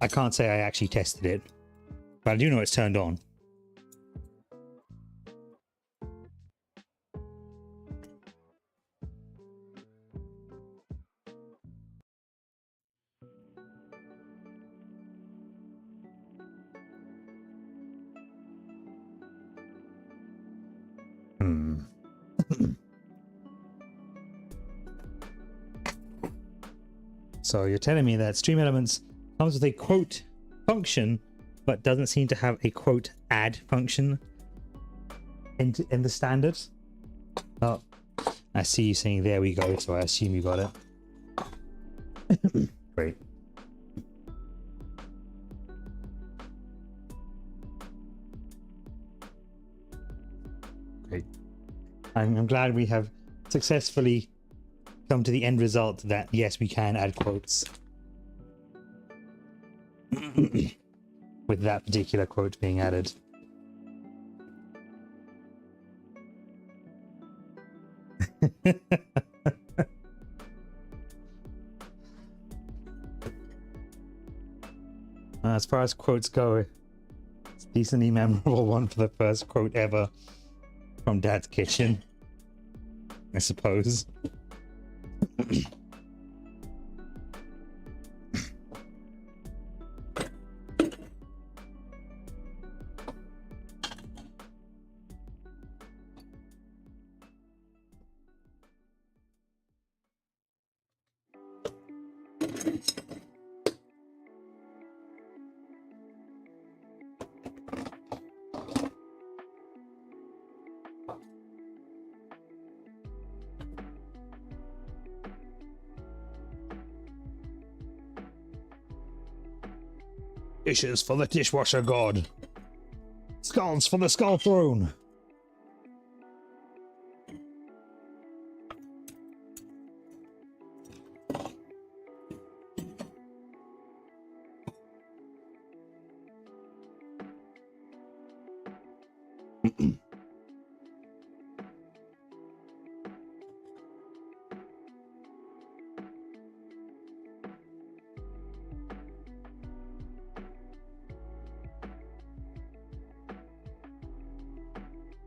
I can't say I actually tested it, but I do know it's turned on. So you're telling me that Stream Elements comes with a quote function, but doesn't seem to have a quote add function in the standards? Oh, I see you saying there we go, so I assume you got it. Great. Great. I'm glad we have successfully come to the end result that yes, we can add quotes with that particular quote being added. As far as quotes go, it's a decently memorable one for the first quote ever from Dad's Kitchen, I suppose. Dishes for the dishwasher god. Skulls for the skull throne.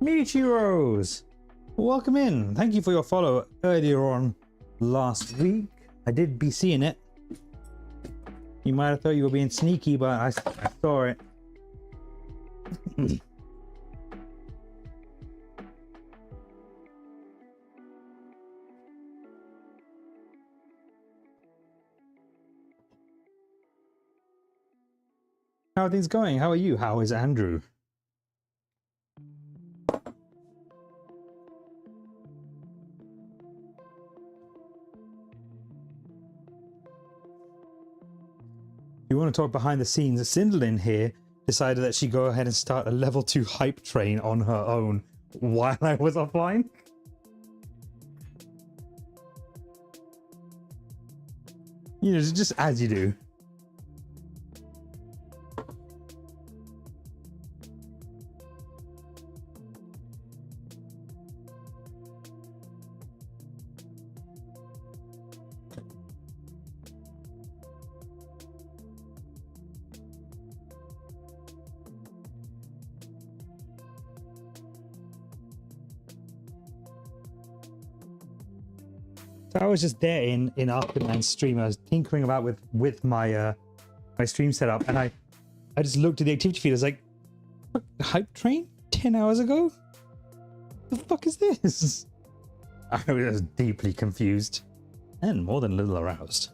Michiros! Welcome in. Thank you for your follow earlier on last week. I did be seeing it. You might have thought you were being sneaky, but I saw it. How are things going? How are you? How is Andrew? You want to talk behind the scenes? Cinderlin here decided that she'd go ahead and start a level 2 hype train on her own while I was offline. You know, just as you do. So I was just there in Afterman's stream. I was tinkering about with my my stream setup, and I just looked at the activity feed. I was like, hype train 10 hours ago? The fuck is this? I was deeply confused and more than a little aroused.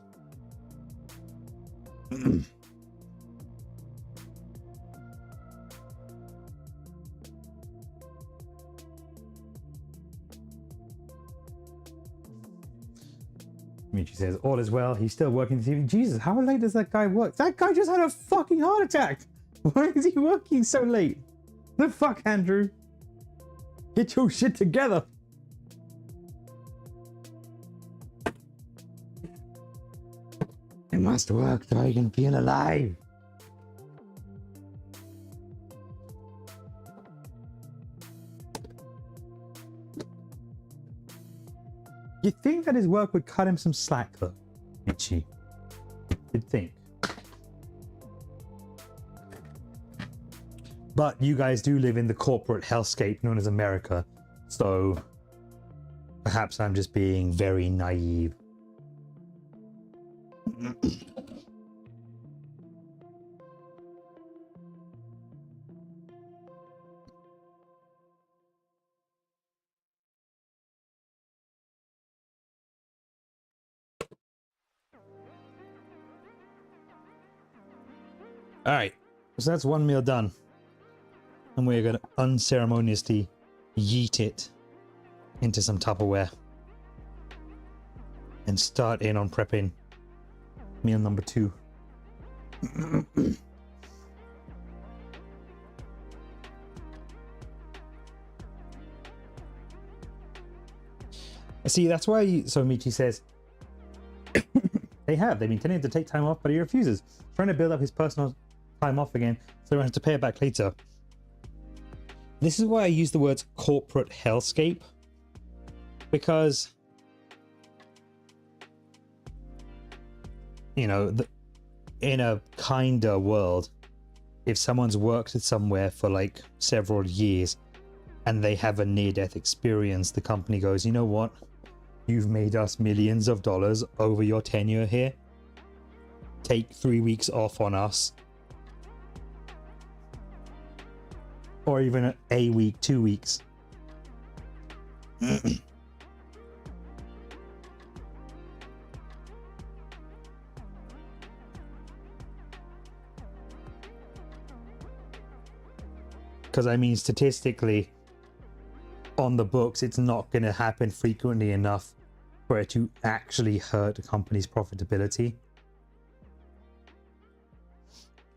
Michi says, all is well. He's still working this evening. Jesus, how late does that guy work? That guy just had a fucking heart attack. Why is he working so late? The fuck, Andrew? Get your shit together. It must work so I can feel alive. You'd think that his work would cut him some slack, though, Michi. you'd think. But you guys do live in the corporate hellscape known as America, so perhaps I'm just being very naive. All right, so that's one meal done, and we're gonna unceremoniously yeet it into some Tupperware and start in on prepping meal number 2. See, that's why. So Michi says they've been telling him to take time off, but he refuses, trying to build up his personal time off again, so he won't have to pay it back later. This is why I use the words corporate hellscape, because, you know, in a kinder world, if someone's worked at somewhere for like several years and they have a near-death experience, the company goes, you know what? You've made us millions of dollars over your tenure here. Take 3 weeks off on us. Or even a week, 2 weeks. Because I mean, statistically, on the books, it's not going to happen frequently enough for it to actually hurt a company's profitability.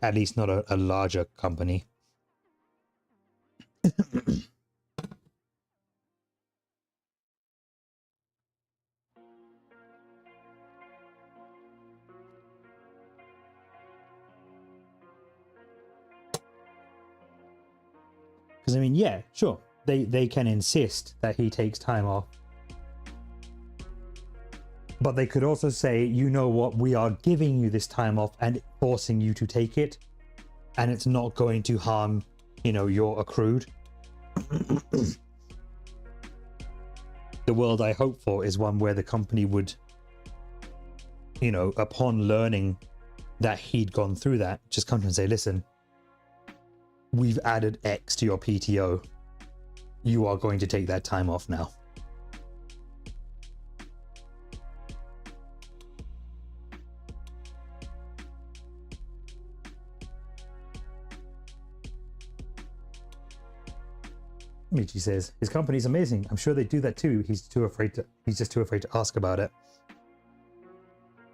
At least not a larger company. Because I mean, yeah, sure, they can insist that he takes time off, but they could also say, you know what, we are giving you this time off and forcing you to take it, and it's not going to harm, you know, your accrued. The world I hope for is one where the company would, you know, upon learning that he'd gone through that, just come to him and say, listen, we've added X to your PTO. You are going to take that time off now. Michi says, his company's amazing. I'm sure they do that too. He's just too afraid to ask about it.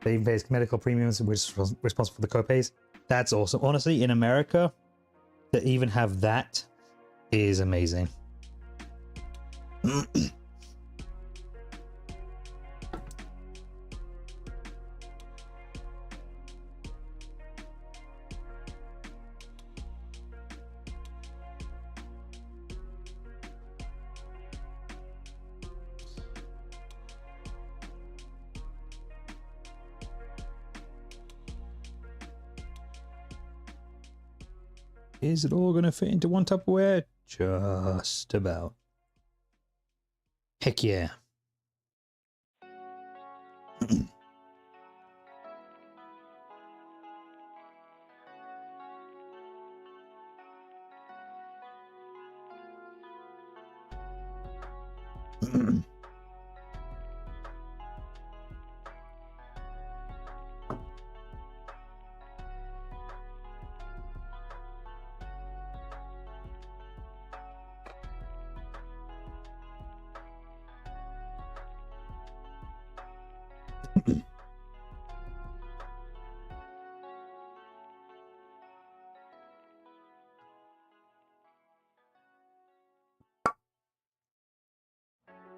They even pay medical premiums, which is responsible for the copays. That's awesome. Honestly, in America, to even have that is amazing. Is it all going to fit into one Tupperware? Just about. Heck yeah.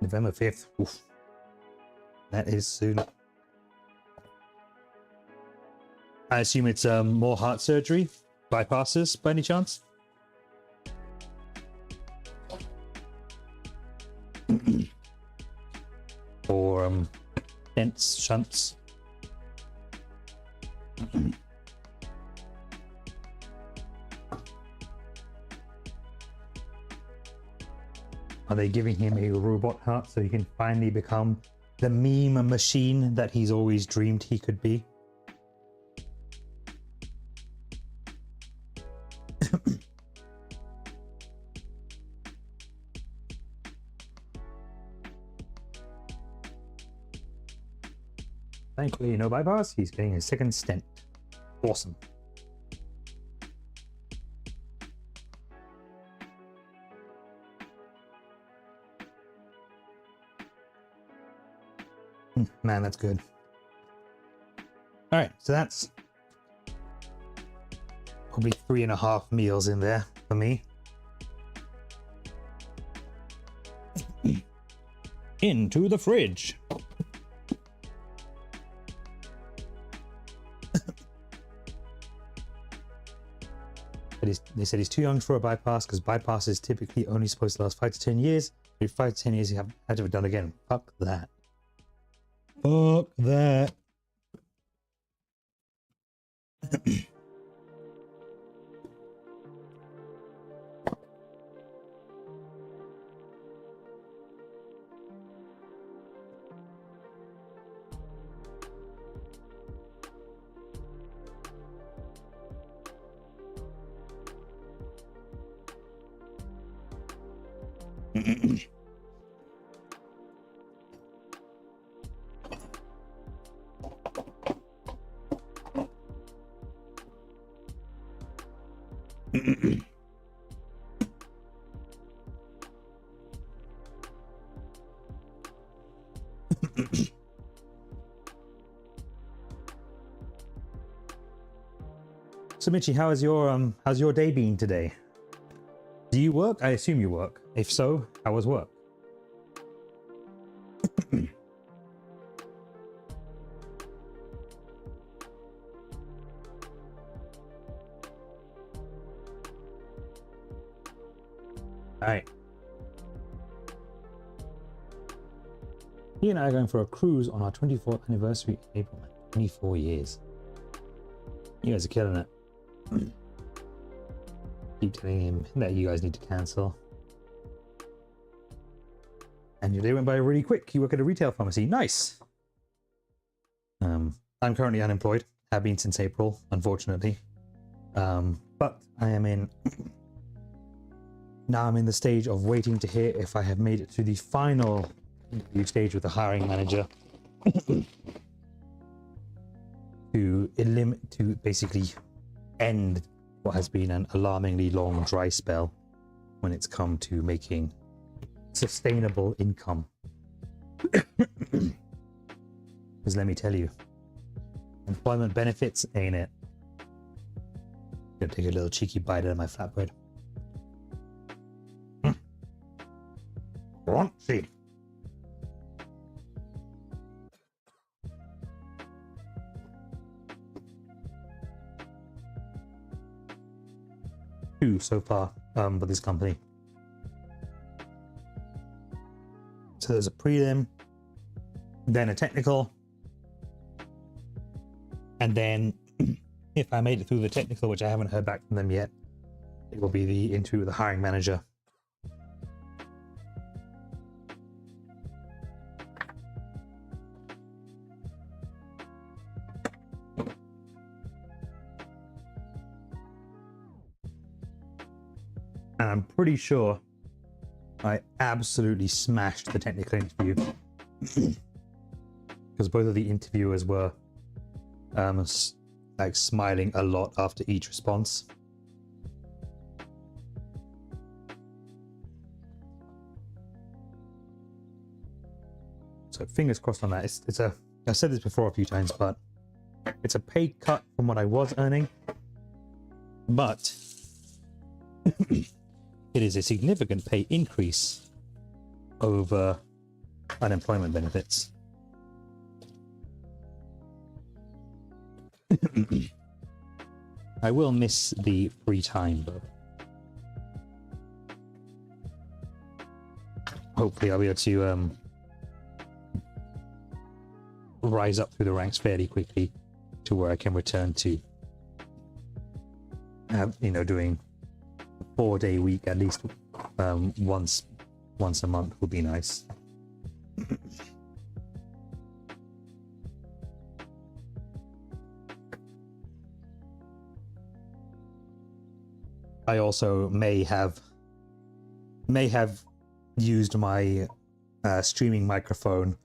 November 5th. Oof. That is soon. I assume it's more heart surgery? Bypasses, by any chance? Or stents, shunts? Are they giving him a robot heart so he can finally become the meme machine that he's always dreamed he could be? Thankfully, no bypass. He's getting his second stent. Awesome. Man, that's good. All right, so that's probably 3.5 meals in there for me. Into the fridge. They said he's too young for a bypass because bypass is typically only supposed to last 5 to 10 years. If 5 to 10 years, you have had to have it done again. Fuck that. Fuck that. So Mitchie, how's your day been today? Do you work? I assume you work. If so, how was work? All right. He and I are going for a cruise on our 24th anniversary in April. 24 years. You guys are killing it. Keep telling him that you guys need to cancel. And your day went by really quick. You work at a retail pharmacy. Nice. I'm currently unemployed. Have been since April, unfortunately. But I am in... Now I'm in the stage of waiting to hear if I have made it to the final interview stage with the hiring manager. to basically end what has been an alarmingly long dry spell when it's come to making sustainable income. Because let me tell you, employment benefits ain't it. Gonna take a little cheeky bite out of my flatbread. Crunchy. Two so far for this company. So there's a prelim, then a technical, and then if I made it through the technical, which I haven't heard back from them yet, it will be the interview with the hiring manager. And I'm pretty sure I absolutely smashed the technical interview because both of the interviewers were like smiling a lot after each response. So fingers crossed on that. It's a, I've said this before a few times, but it's a pay cut from what I was earning, but it is a significant pay increase over unemployment benefits. I will miss the free time, but hopefully I'll be able to rise up through the ranks fairly quickly to where I can return to, doing a 4-day week at least once a month would be nice. I also may have used my streaming microphone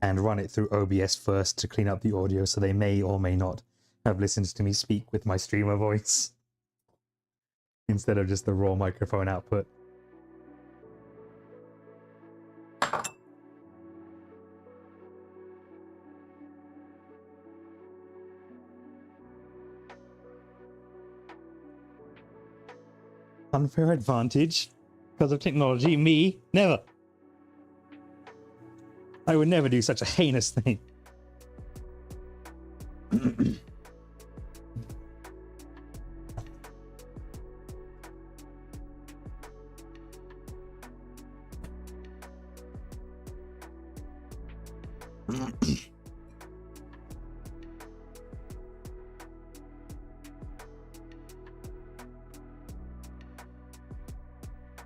and run it through OBS first to clean up the audio, so they may or may not have listened to me speak with my streamer voice instead of just the raw microphone output. Unfair advantage because of technology? Me? Never. I would never do such a heinous thing.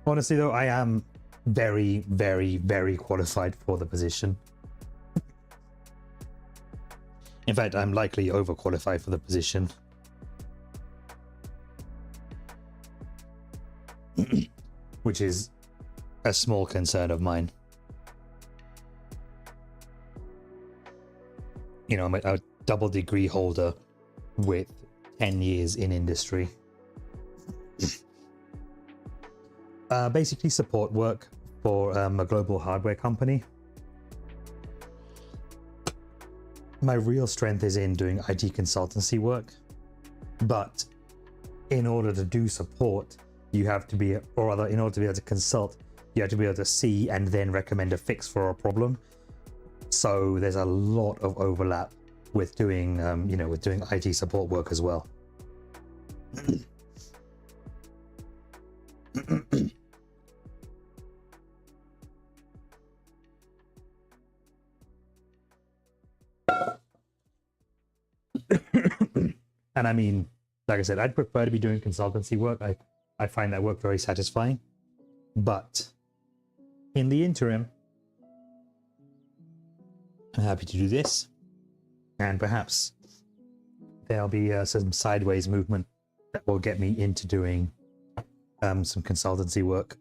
Honestly, though, I am very, very, very qualified for the position. In fact, I'm likely overqualified for the position. Which is a small concern of mine. You know, I'm a double degree holder with 10 years in industry. Basically support work for a global hardware company. My real strength is in doing IT consultancy work, but in order to do support, you have to be, or rather, in order to be able to consult, you have to be able to see and then recommend a fix for a problem. So there's a lot of overlap with doing, with doing IT support work as well. And I mean, like I said, I'd prefer to be doing consultancy work. I find that work very satisfying. But in the interim, I'm happy to do this. And perhaps there'll be some sideways movement that will get me into doing some consultancy work.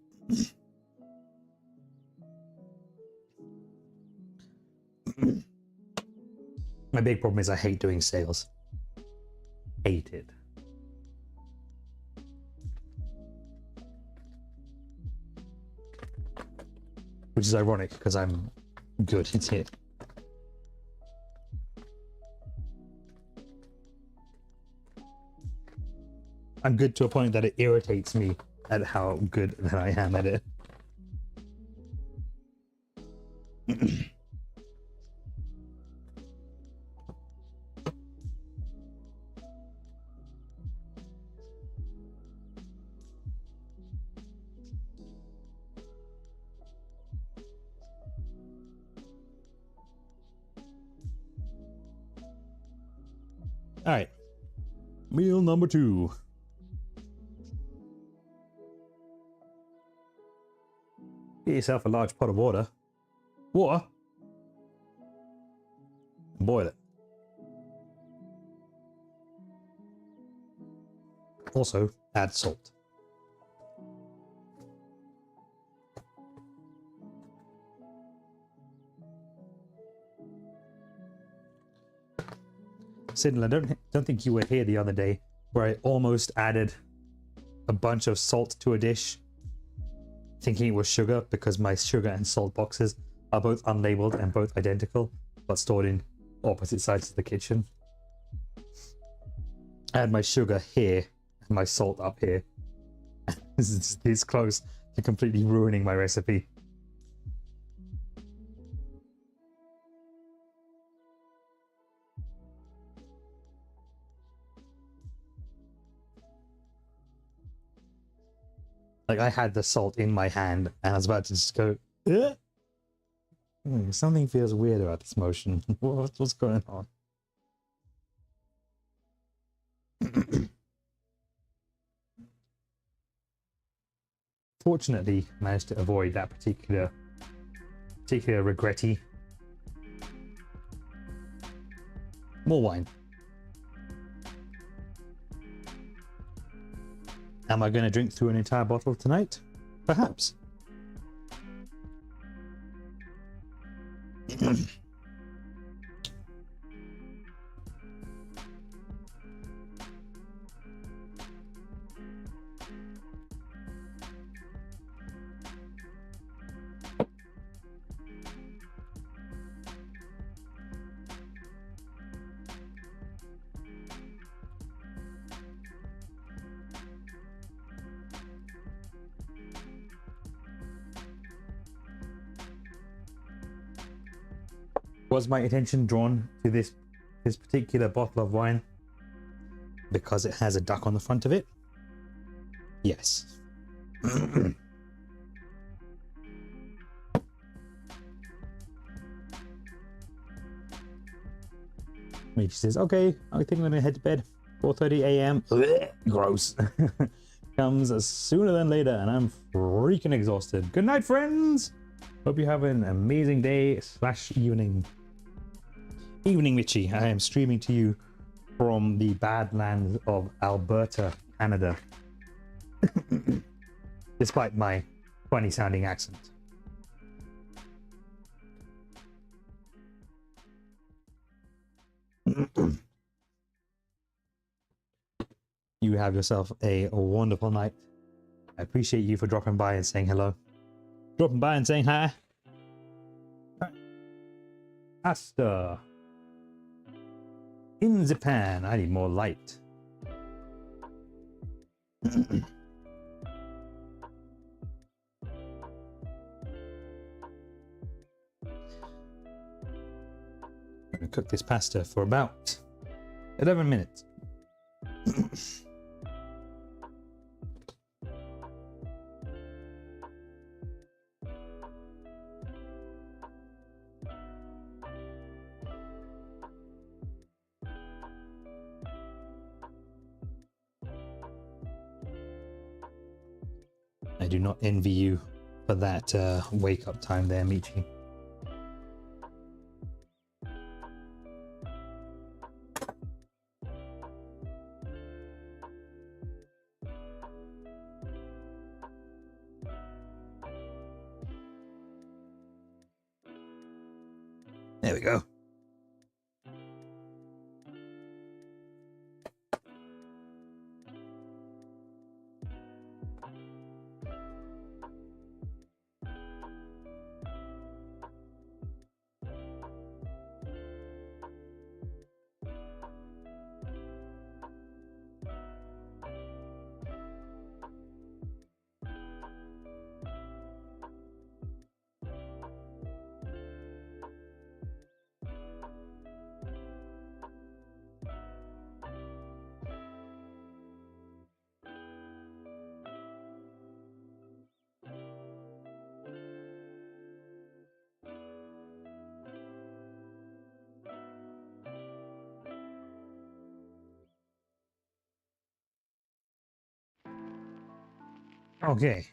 My big problem is I hate doing sales. Hate it. Which is ironic because I'm good at it. I'm good to a point that it irritates me at how good that I am at it. All right, meal number 2. Get yourself a large pot of water. Water? Boil it. Also, add salt. Sidney, I don't think you were here the other day where I almost added a bunch of salt to a dish, thinking it was sugar because my sugar and salt boxes are both unlabeled and both identical, but stored in opposite sides of the kitchen. I had my sugar here and my salt up here. This close to completely ruining my recipe. Like, I had the salt in my hand and I was about to just go, eh? Something feels weird about this motion. What's going on? fortunately managed to avoid that particular regretty. More wine. Am I going to drink through an entire bottle tonight? Perhaps. Was my attention drawn to this particular bottle of wine because it has a duck on the front of it? Yes. She says, okay, I think I'm gonna head to bed. 4:30 a.m. Gross. Comes sooner than later, and I'm freaking exhausted. Good night, friends. Hope you have an amazing day / evening. Evening, Mitchie. I am streaming to you from the Badlands of Alberta, Canada. Despite my funny sounding accent. You have yourself a wonderful night. I appreciate you for dropping by and saying hello. Dropping by and saying hi. Pasta. In Japan. I need more light. I'm going to cook this pasta for about 11 minutes. I do not envy you for that wake up time there, Michi. There we go. Okay.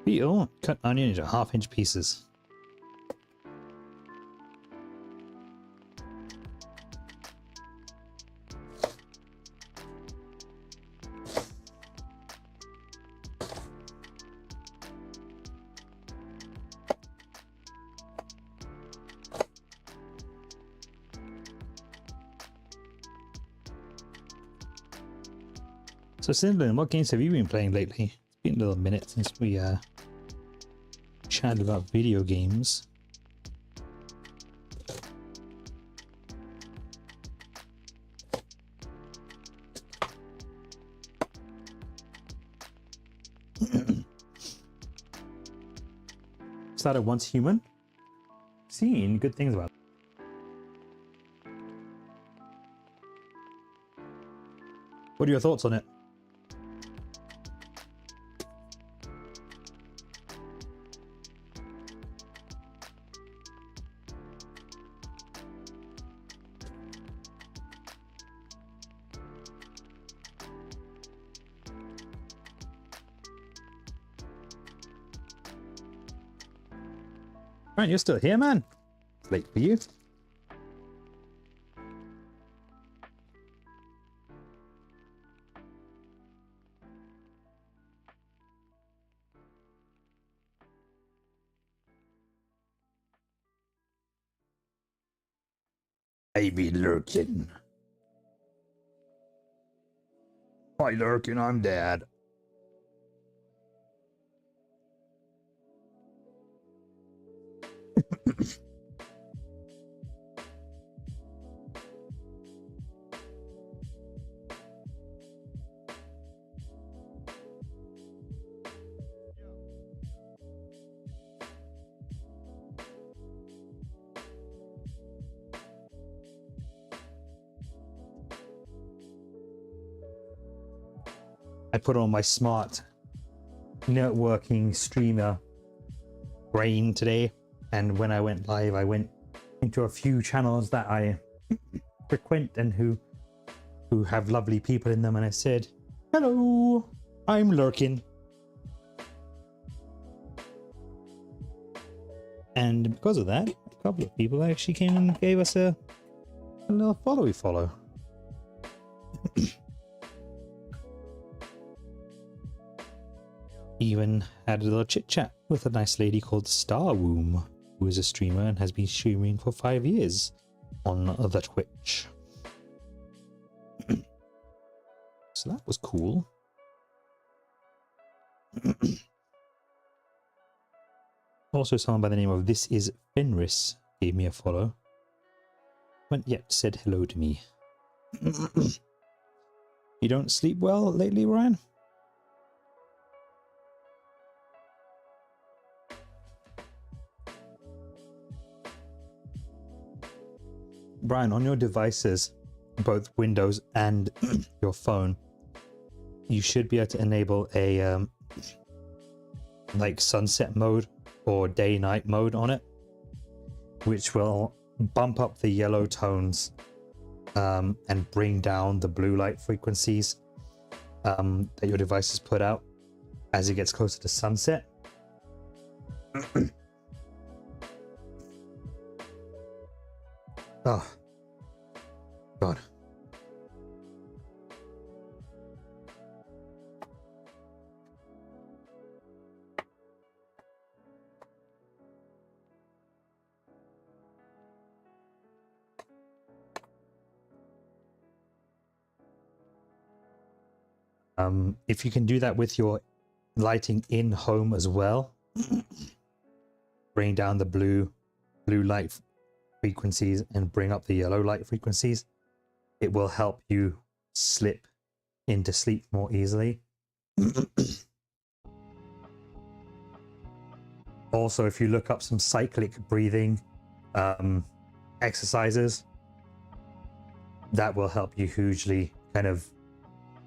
Peel, cut onion into 1/2-inch pieces. So, Cinderlin, what games have you been playing lately? It's been a little minute since we chatted about video games. Started Once Human. Seen good things about it. What are your thoughts on it? Right, you're still here, man. It's late for you. I be lurking. Hi, lurking. I'm Dad. I put on my smart networking streamer brain today, and when I went live, I went into a few channels that I frequent and who have lovely people in them, and I said, "Hello, I'm lurking." And because of that, a couple of people actually came and gave us a little follow. Even had a little chit chat with a nice lady called Starwomb, who is a streamer and has been streaming for 5 years on the Twitch. So that was cool. Also, someone by the name of This Is Fenris gave me a follow. Haven't yet said hello to me. You don't sleep well lately, Ryan? Brian, on your devices, both Windows and your phone, you should be able to enable a like sunset mode or day-night mode on it, which will bump up the yellow tones and bring down the blue light frequencies that your devices put out as it gets closer to sunset. Oh, God. If you can do that with your lighting in home as well, bring down the blue light frequencies and bring up the yellow light frequencies, it will help you slip into sleep more easily. Also, if you look up some cyclic breathing exercises, that will help you hugely kind of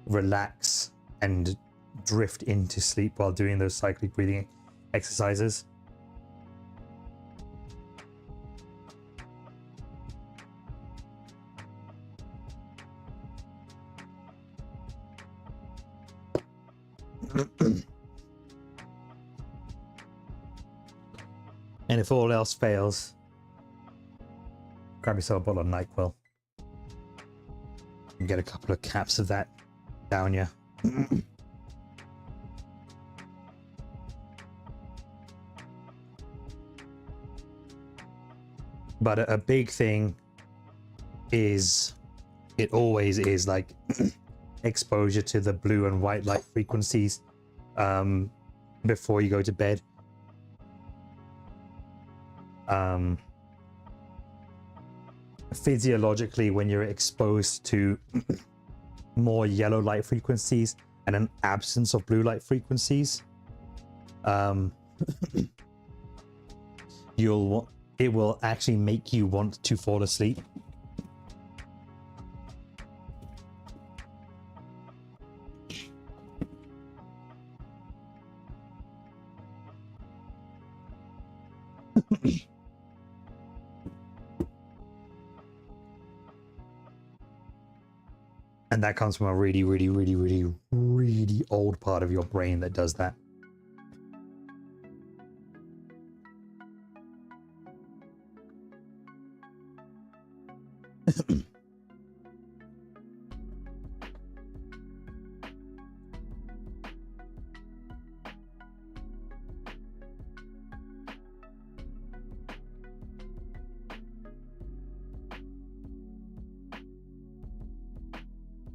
relax and drift into sleep while doing those cyclic breathing exercises. And if all else fails, grab yourself a bottle of NyQuil and get a couple of caps of that down you. But a big thing is, it always is, like exposure to the blue and white light frequencies before you go to bed. Physiologically, when you're exposed to more yellow light frequencies and an absence of blue light frequencies, it will actually make you want to fall asleep. And that comes from a really old part of your brain that does that.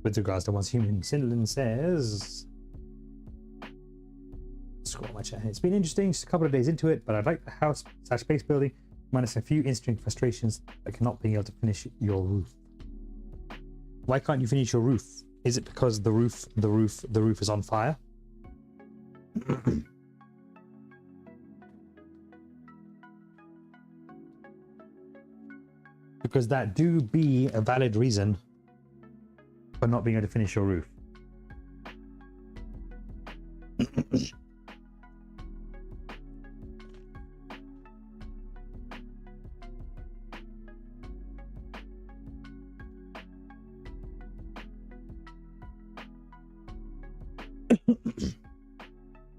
With regards to what's human, Cinderlin says, scroll my chat. It's been interesting, just a couple of days into it, but I like the house / base building, minus a few interesting frustrations like not being able to finish your roof. Why can't you finish your roof? Is it because the roof is on fire? Because that do be a valid reason for not being able to finish your roof.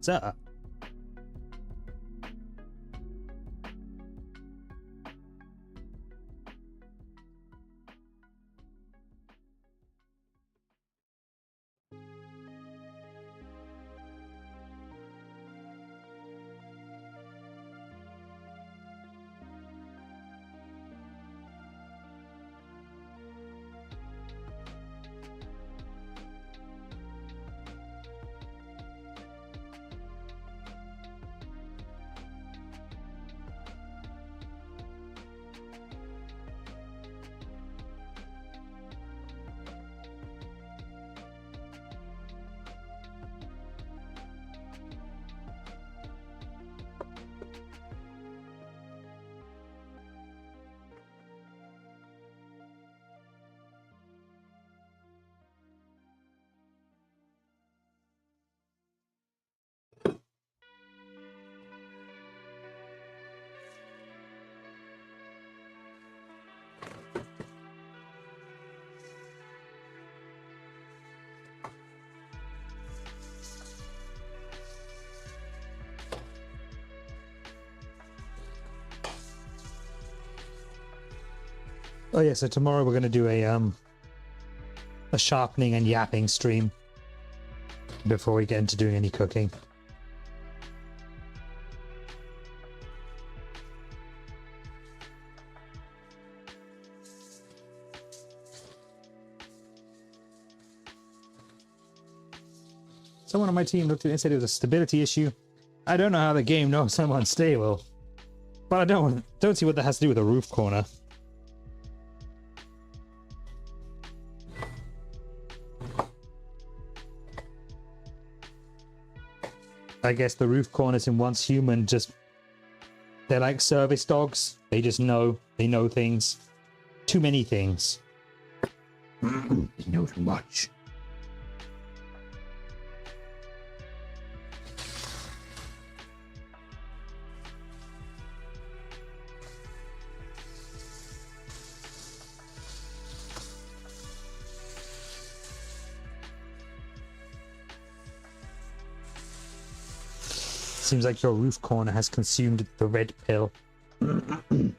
So, oh yeah, so tomorrow we're going to do a sharpening and yapping stream before we get into doing any cooking. Someone on my team looked at it and said it was a stability issue. I don't know how the game knows I'm unstable, but I don't see what that has to do with a roof corner. I guess the roof corners in Once Human they're like service dogs. They just know, they know things. Too many things. They know too much. Seems like your roof corner has consumed the red pill. And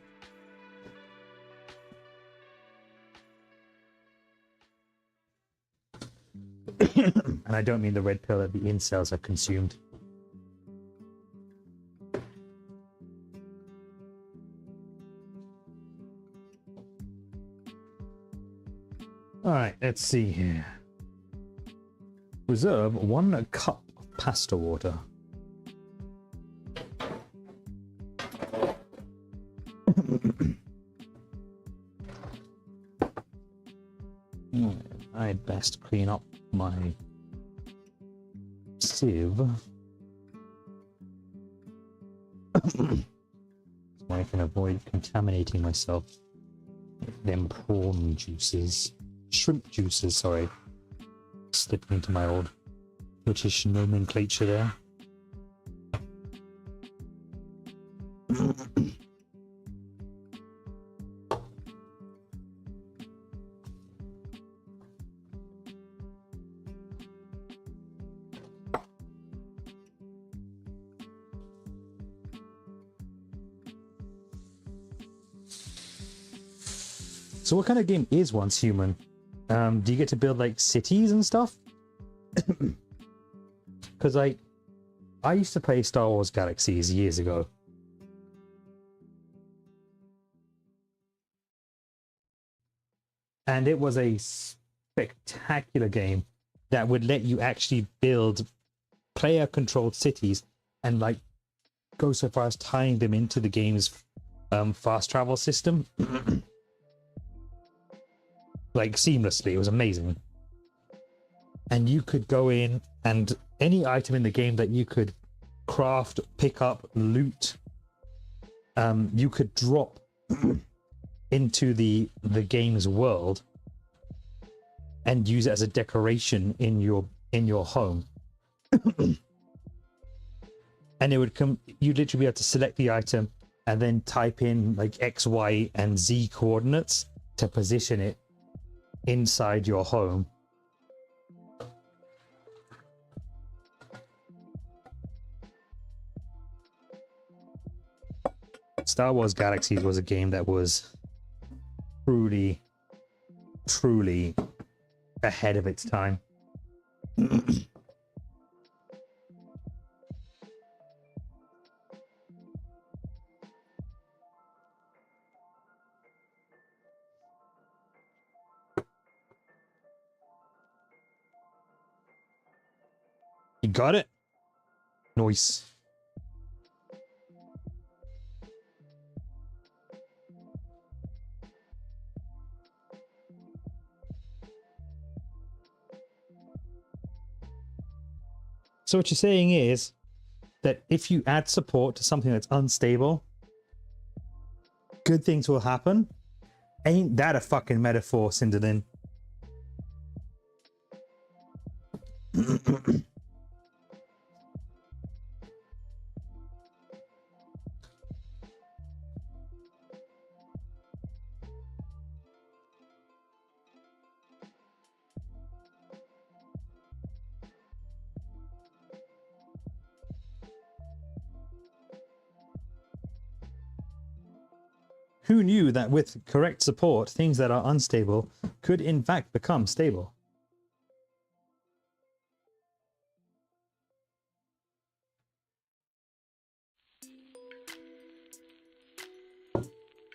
I don't mean the red pill that the incels have consumed. Alright, let's see here. Reserve 1 cup of pasta water. I'd best clean up my sieve so I can avoid contaminating myself with them prawn juices. Shrimp juices, sorry. Slipping into my old British nomenclature there. So what kind of game is Once Human? Do you get to build like cities and stuff? Because I used to play Star Wars Galaxies years ago. And it was a spectacular game that would let you actually build player-controlled cities and like go so far as tying them into the game's fast travel system. Like seamlessly. It was amazing. And you could go in and any item in the game that you could craft, pick up, loot, you could drop into the game's world and use it as a decoration in your home. And it would come, you'd literally be able to select the item and then type in like X, Y, and Z coordinates to position it inside your home. Star Wars Galaxies was a game that was truly ahead of its time. You got it? Nice. So what you're saying is that if you add support to something that's unstable, good things will happen? Ain't that a fucking metaphor, Cinderlin? Who knew that with correct support, things that are unstable could in fact become stable?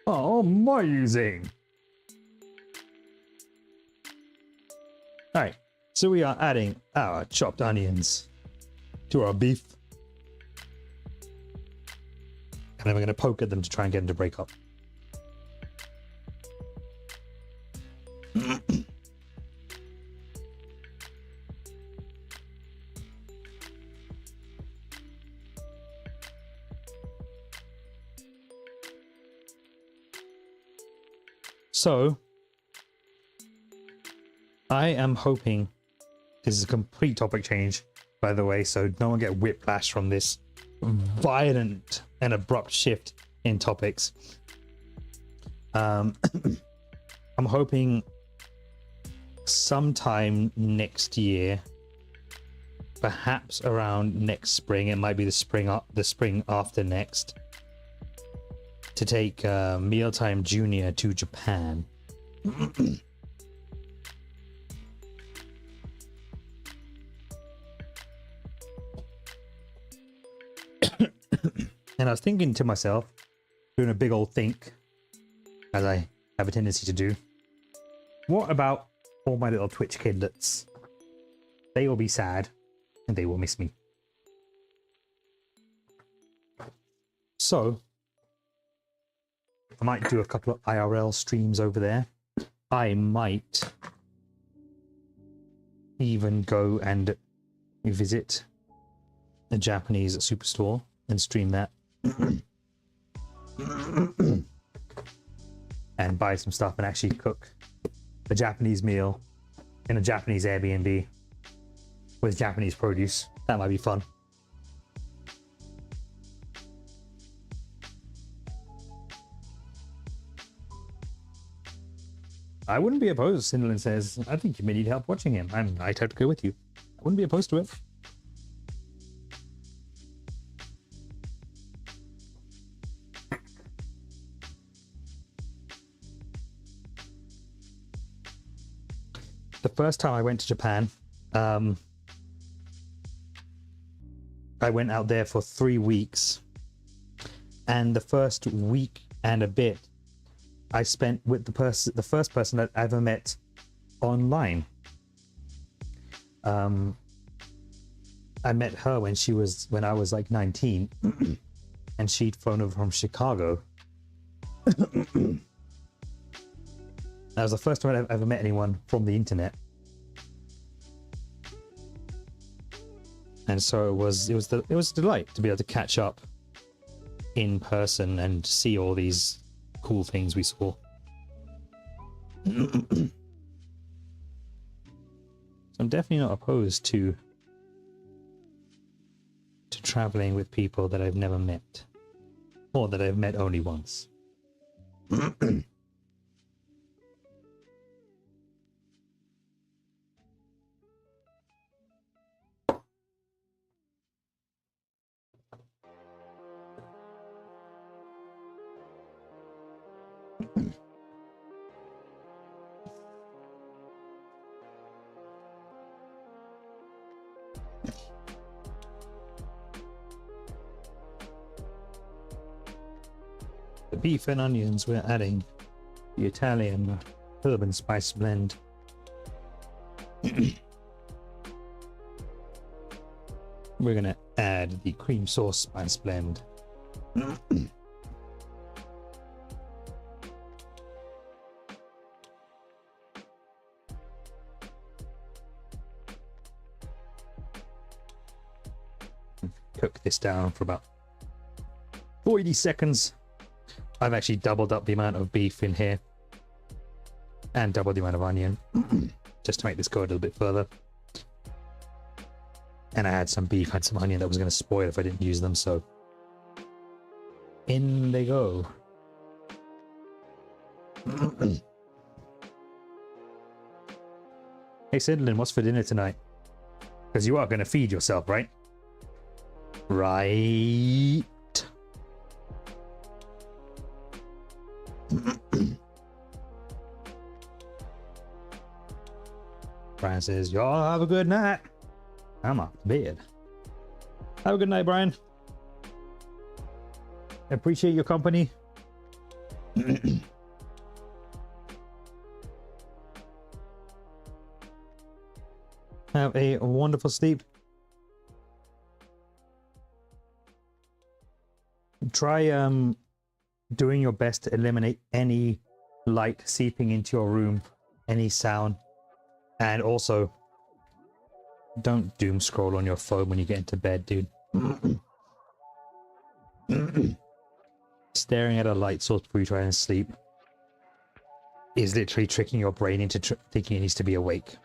Oh, amazing! Alright, so we are adding our chopped onions to our beef. And then we're going to poke at them to try and get them to break up. So, I am hoping, this is a complete topic change, by the way, so no one get whiplash from this violent and abrupt shift in topics. I'm hoping sometime next year, perhaps around next spring, it might be the spring after next, to take Mealtime Junior to Japan. And I was thinking to myself, doing a big old think, as I have a tendency to do, what about all my little Twitch kidlets? They will be sad, and they will miss me. So, I might do a couple of IRL streams over there. I might even go and visit a Japanese superstore and stream that. And buy some stuff and actually cook a Japanese meal in a Japanese Airbnb with Japanese produce. That might be fun. I wouldn't be opposed, Cinderlin says. I think you may need help watching him. I'd have to go with you. I wouldn't be opposed to it. the first time I went to Japan, I went out there for 3 weeks, and the first week and a bit I spent with the first person that I ever met online. I met her when I was like 19, and she'd flown over from Chicago. That was the first time I've ever met anyone from the internet, and so it was a delight to be able to catch up in person and see all these cool things we saw. I'm definitely not opposed to traveling with people that I've never met, or that I've met only once. The beef and onions, we're adding the Italian herb and spice blend. We're gonna add the cream sauce spice blend. Cook this down for about 40 seconds. I've actually doubled up the amount of beef in here and doubled the amount of onion just to make this go a little bit further. And I had some beef, had some onion that was going to spoil if I didn't use them, so in they go. Hey Sidlin, what's for dinner tonight? Because you are going to feed yourself, right? Right. Brian says, y'all have a good night. I'm off to bed. Have a good night, Brian. I appreciate your company. Have a wonderful sleep. Try doing your best to eliminate any light seeping into your room, any sound, and also don't doom scroll on your phone when you get into bed, dude. Staring at a light source before you try and sleep is literally tricking your brain into thinking it needs to be awake.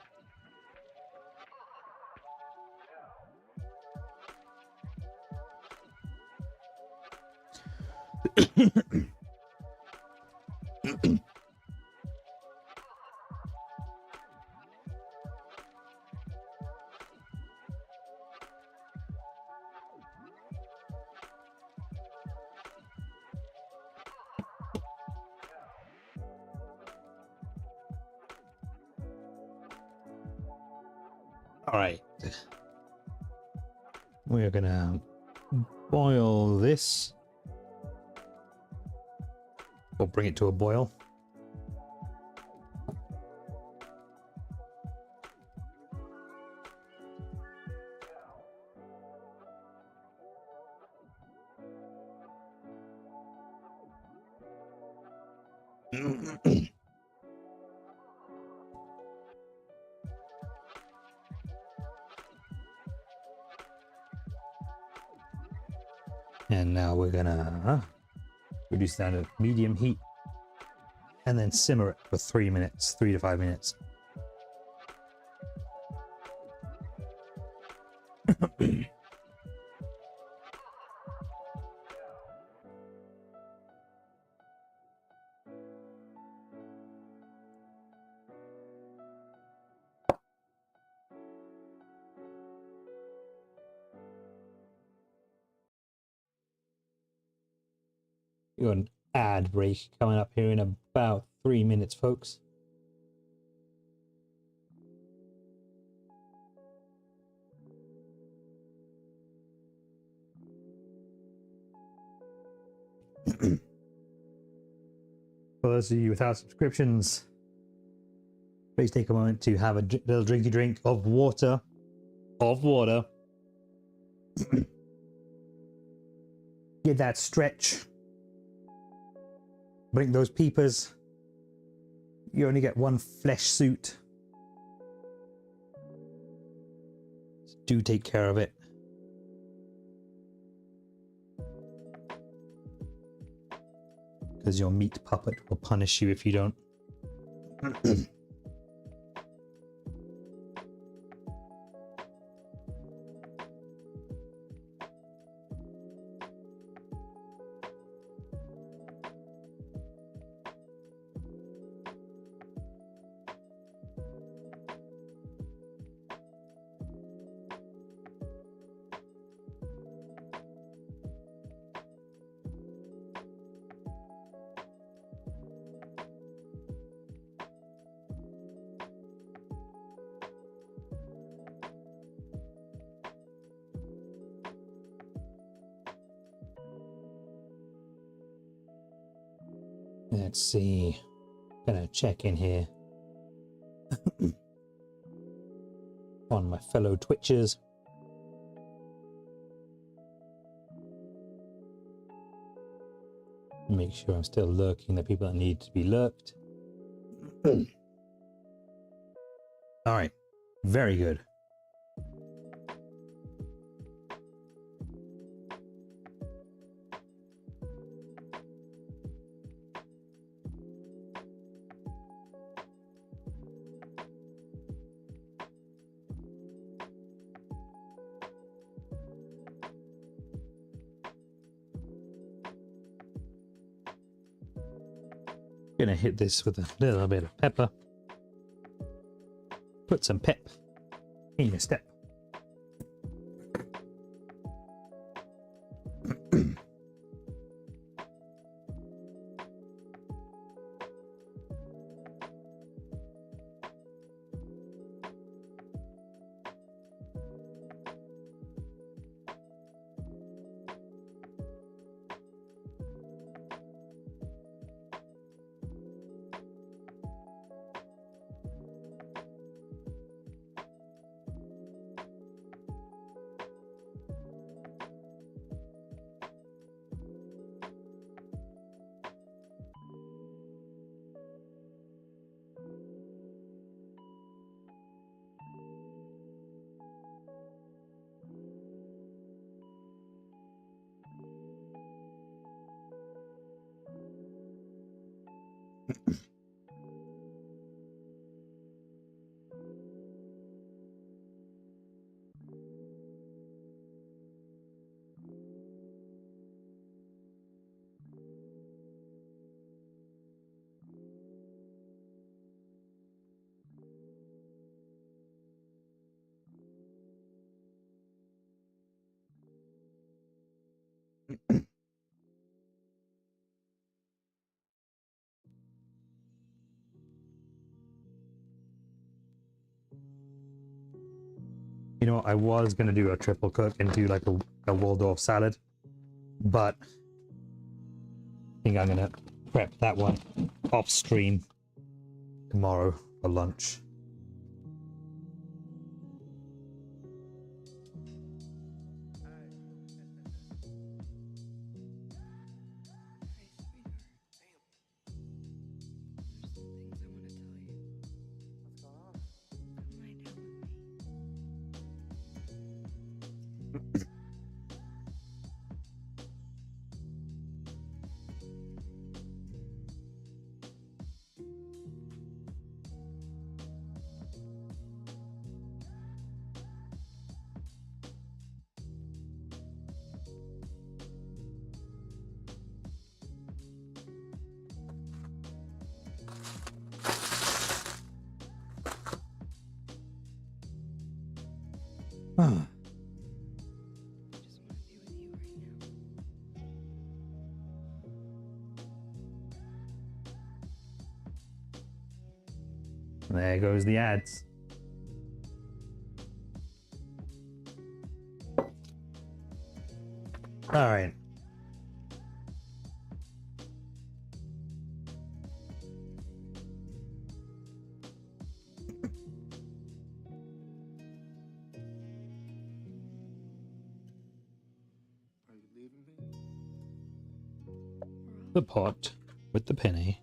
All right, we're gonna boil this, or bring it to a boil. And now we're gonna reduce down to medium heat and then simmer it for 3 minutes, 3 to 5 minutes. Got an ad break coming up here in about 3 minutes, folks. For those of you without subscriptions, please take a moment to have a little drinky drink of water. Get that stretch. Blink those peepers. You only get one flesh suit. Do take care of it. Because your meat puppet will punish you if you don't. Let's see. Gonna check in here on my fellow Twitchers. Make sure I'm still lurking the people that need to be lurked. All right, very good. Gonna hit this with a little bit of pepper. Put some pep in your step. You know, I was going to do a triple cook and do like a Waldorf salad, but I think I'm going to prep that one off stream tomorrow for lunch. Ah. There goes the ads. All right. the pot with the penny.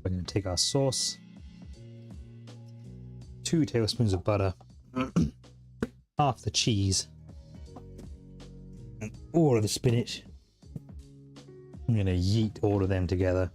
We're going to take our sauce, 2 tablespoons of butter, half the cheese, and all of the spinach. I'm going to yeet all of them together.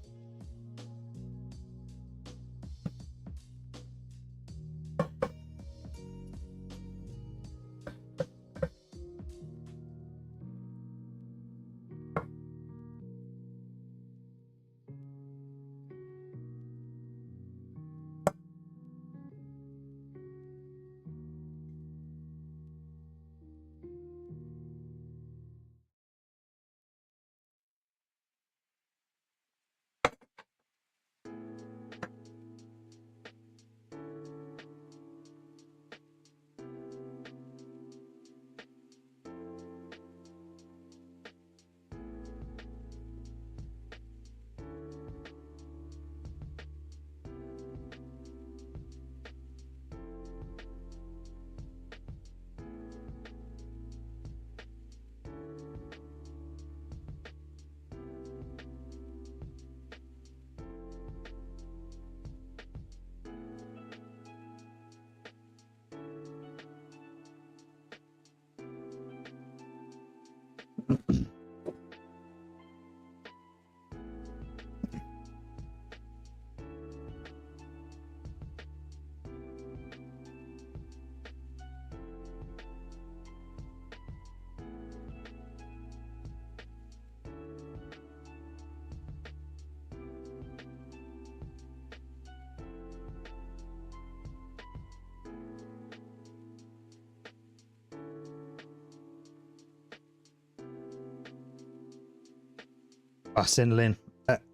Cinderlin,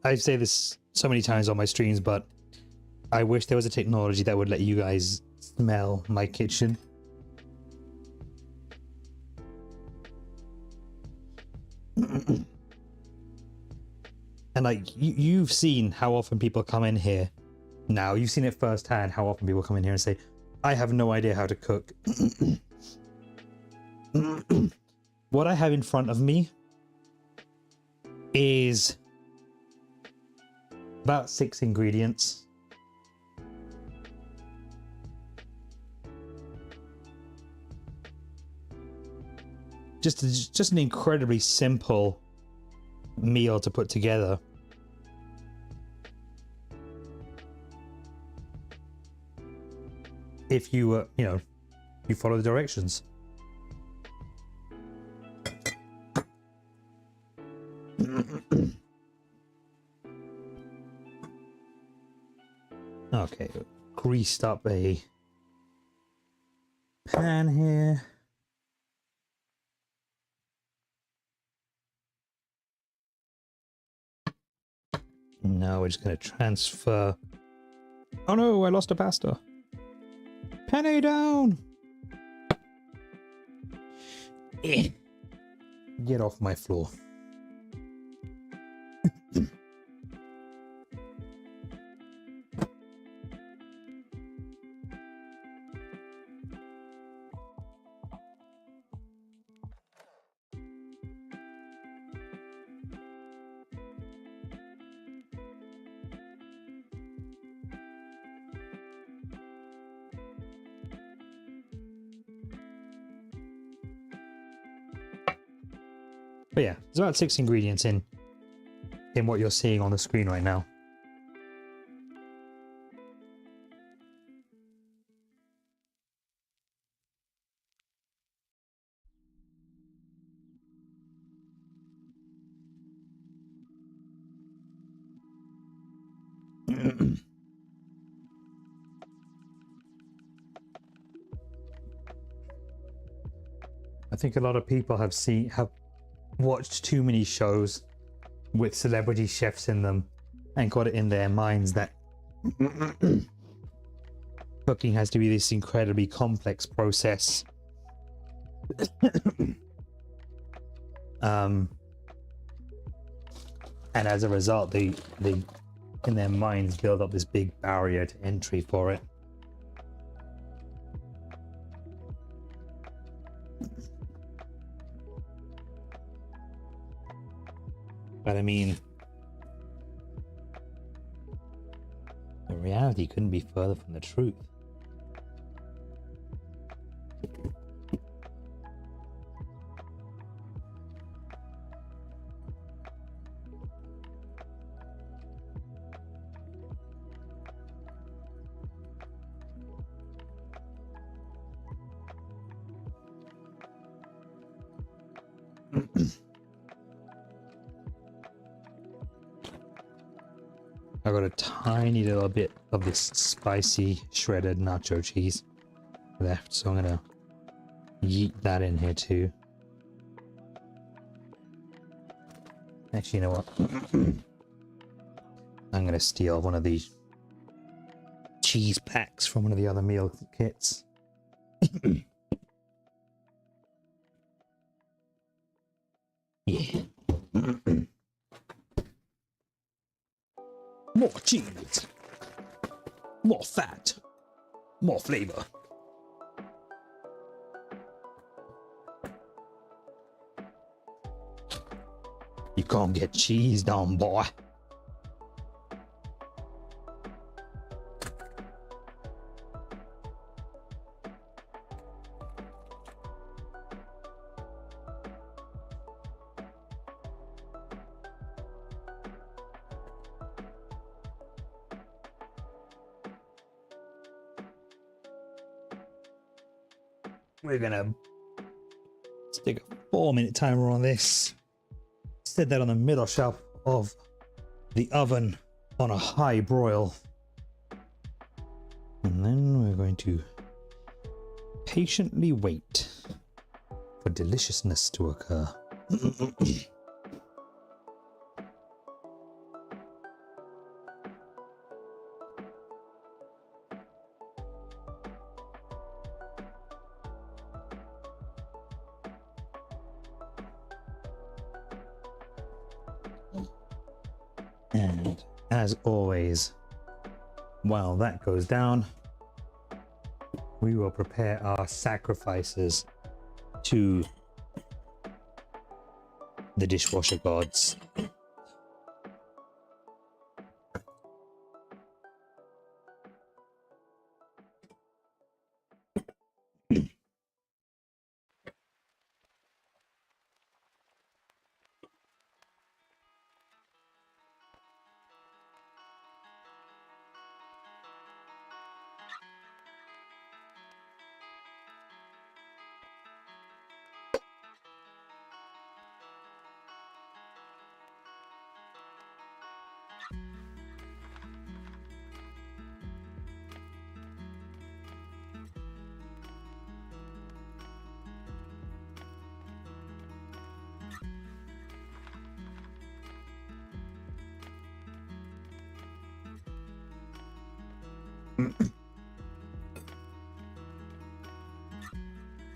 I say this so many times on my streams, but I wish there was a technology that would let you guys smell my kitchen. And like, you've seen how often people come in here now. You've seen it firsthand how often people come in here and say, I have no idea how to cook. What I have in front of me is about 6 ingredients. Just an incredibly simple meal to put together. If you you follow the directions. Okay, greased up a pan here. Now we're just going to transfer. Oh no, I lost a pasta. Penny down! Get off my floor. But yeah, there's about 6 ingredients in what you're seeing on the screen right now. I think a lot of people have watched too many shows with celebrity chefs in them and got it in their minds that cooking has to be this incredibly complex process. And as a result, they in their minds build up this big barrier to entry for it. But I mean, the reality couldn't be further from the truth. I got a tiny little bit of this spicy shredded nacho cheese left, so I'm gonna yeet that in here too. Actually, you know what? I'm gonna steal one of these cheese packs from one of the other meal kits. Yeah. More cheese, more fat, more flavor. You can't get cheese down, boy. We're gonna stick a 4-minute timer on this. Set that on the middle shelf of the oven on a high broil. And then we're going to patiently wait for deliciousness to occur. And as always, while that goes down, we will prepare our sacrifices to the dishwasher gods.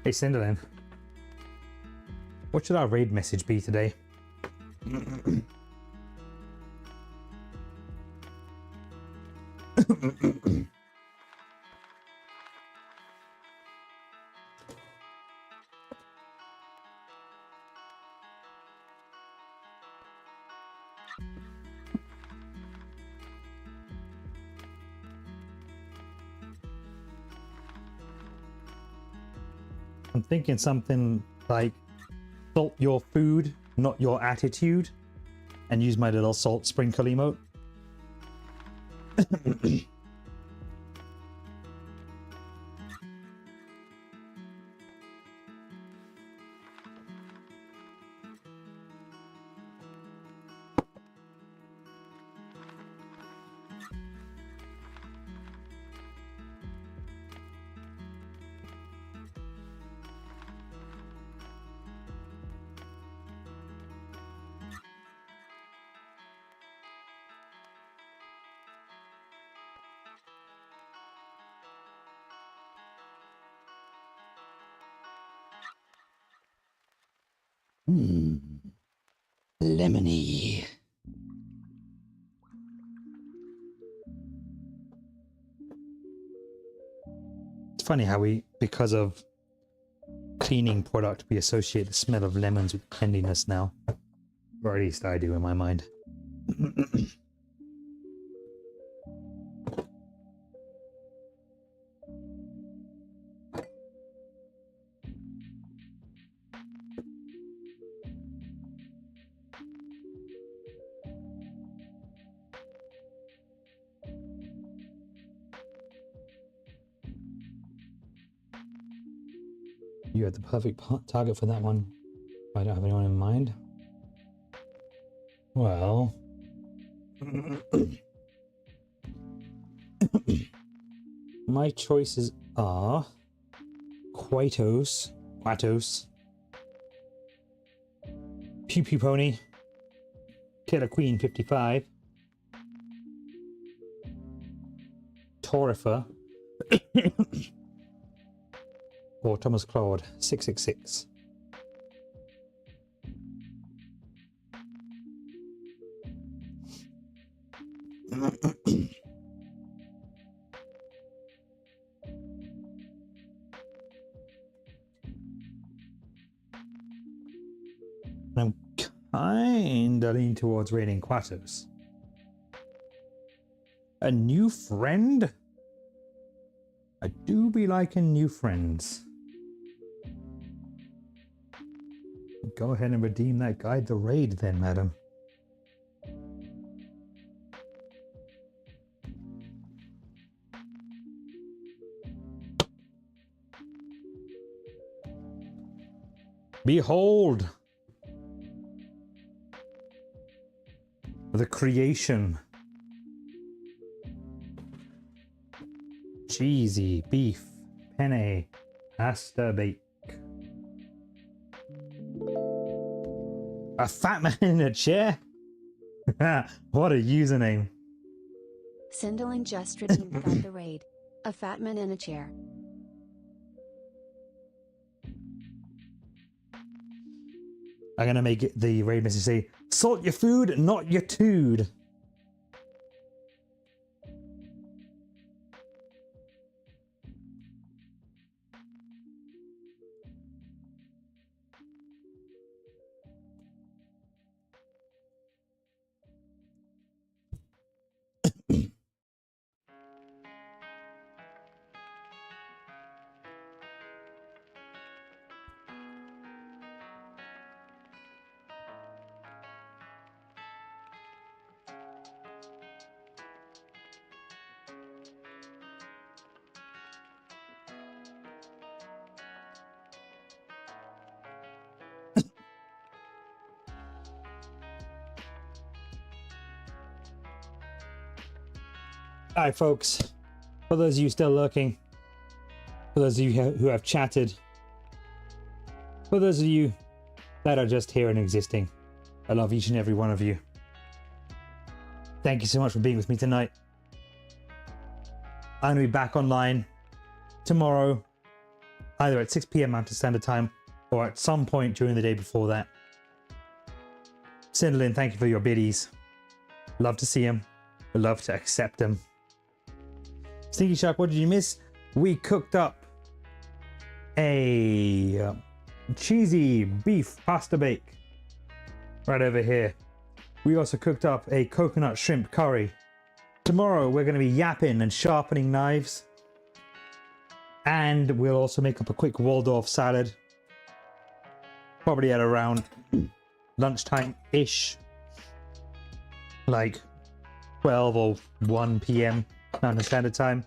Hey Cinderland, what should our raid message be today? I'm thinking something like salt your food, not your attitude, and use my little salt sprinkle emote. Lemony. It's funny how we, because of cleaning product, we associate the smell of lemons with cleanliness now. Or at least I do in my mind. You had the perfect target for that one. I don't have anyone in mind. Well... my choices are... Quatos. Pew Pew Pony. Killer Queen 55. Torifer. Or Thomas Claude 666. I'm kinda leaning towards raiding Quatos. A new friend? I do be liking new friends. Go ahead and redeem that guide the raid then, madam. Behold the creation. Cheesy beef penne pasta bake. A fat man in a chair? What a username. Cinderlin just redeemed Guide the Raid. A fat man in a chair. I'm gonna make it the raid message say, salt your food, not your tood. Alright folks, for those of you still lurking, for those of you who have chatted, for those of you that are just here and existing, I love each and every one of you. Thank you so much for being with me tonight. I'm going to be back online tomorrow, either at 6 PM Mountain Standard Time or at some point during the day before that. Cinderlin, thank you for your biddies. Love to see them. Love to accept them. Stinky Shark, what did you miss? We cooked up a cheesy beef pasta bake right over here. We also cooked up a coconut shrimp curry. Tomorrow we're going to be yapping and sharpening knives. And we'll also make up a quick Waldorf salad. Probably at around lunchtime-ish. Like 12 or 1 PM Mountain Standard Time.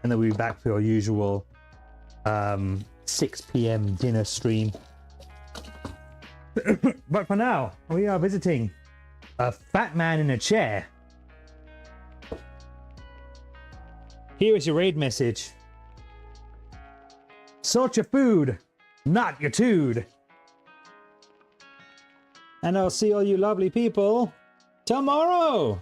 And then we'll be back for our usual 6 PM dinner stream. But for now, we are visiting a fat man in a chair. Here is your raid message. Sort your food, not your tood. And I'll see all you lovely people tomorrow.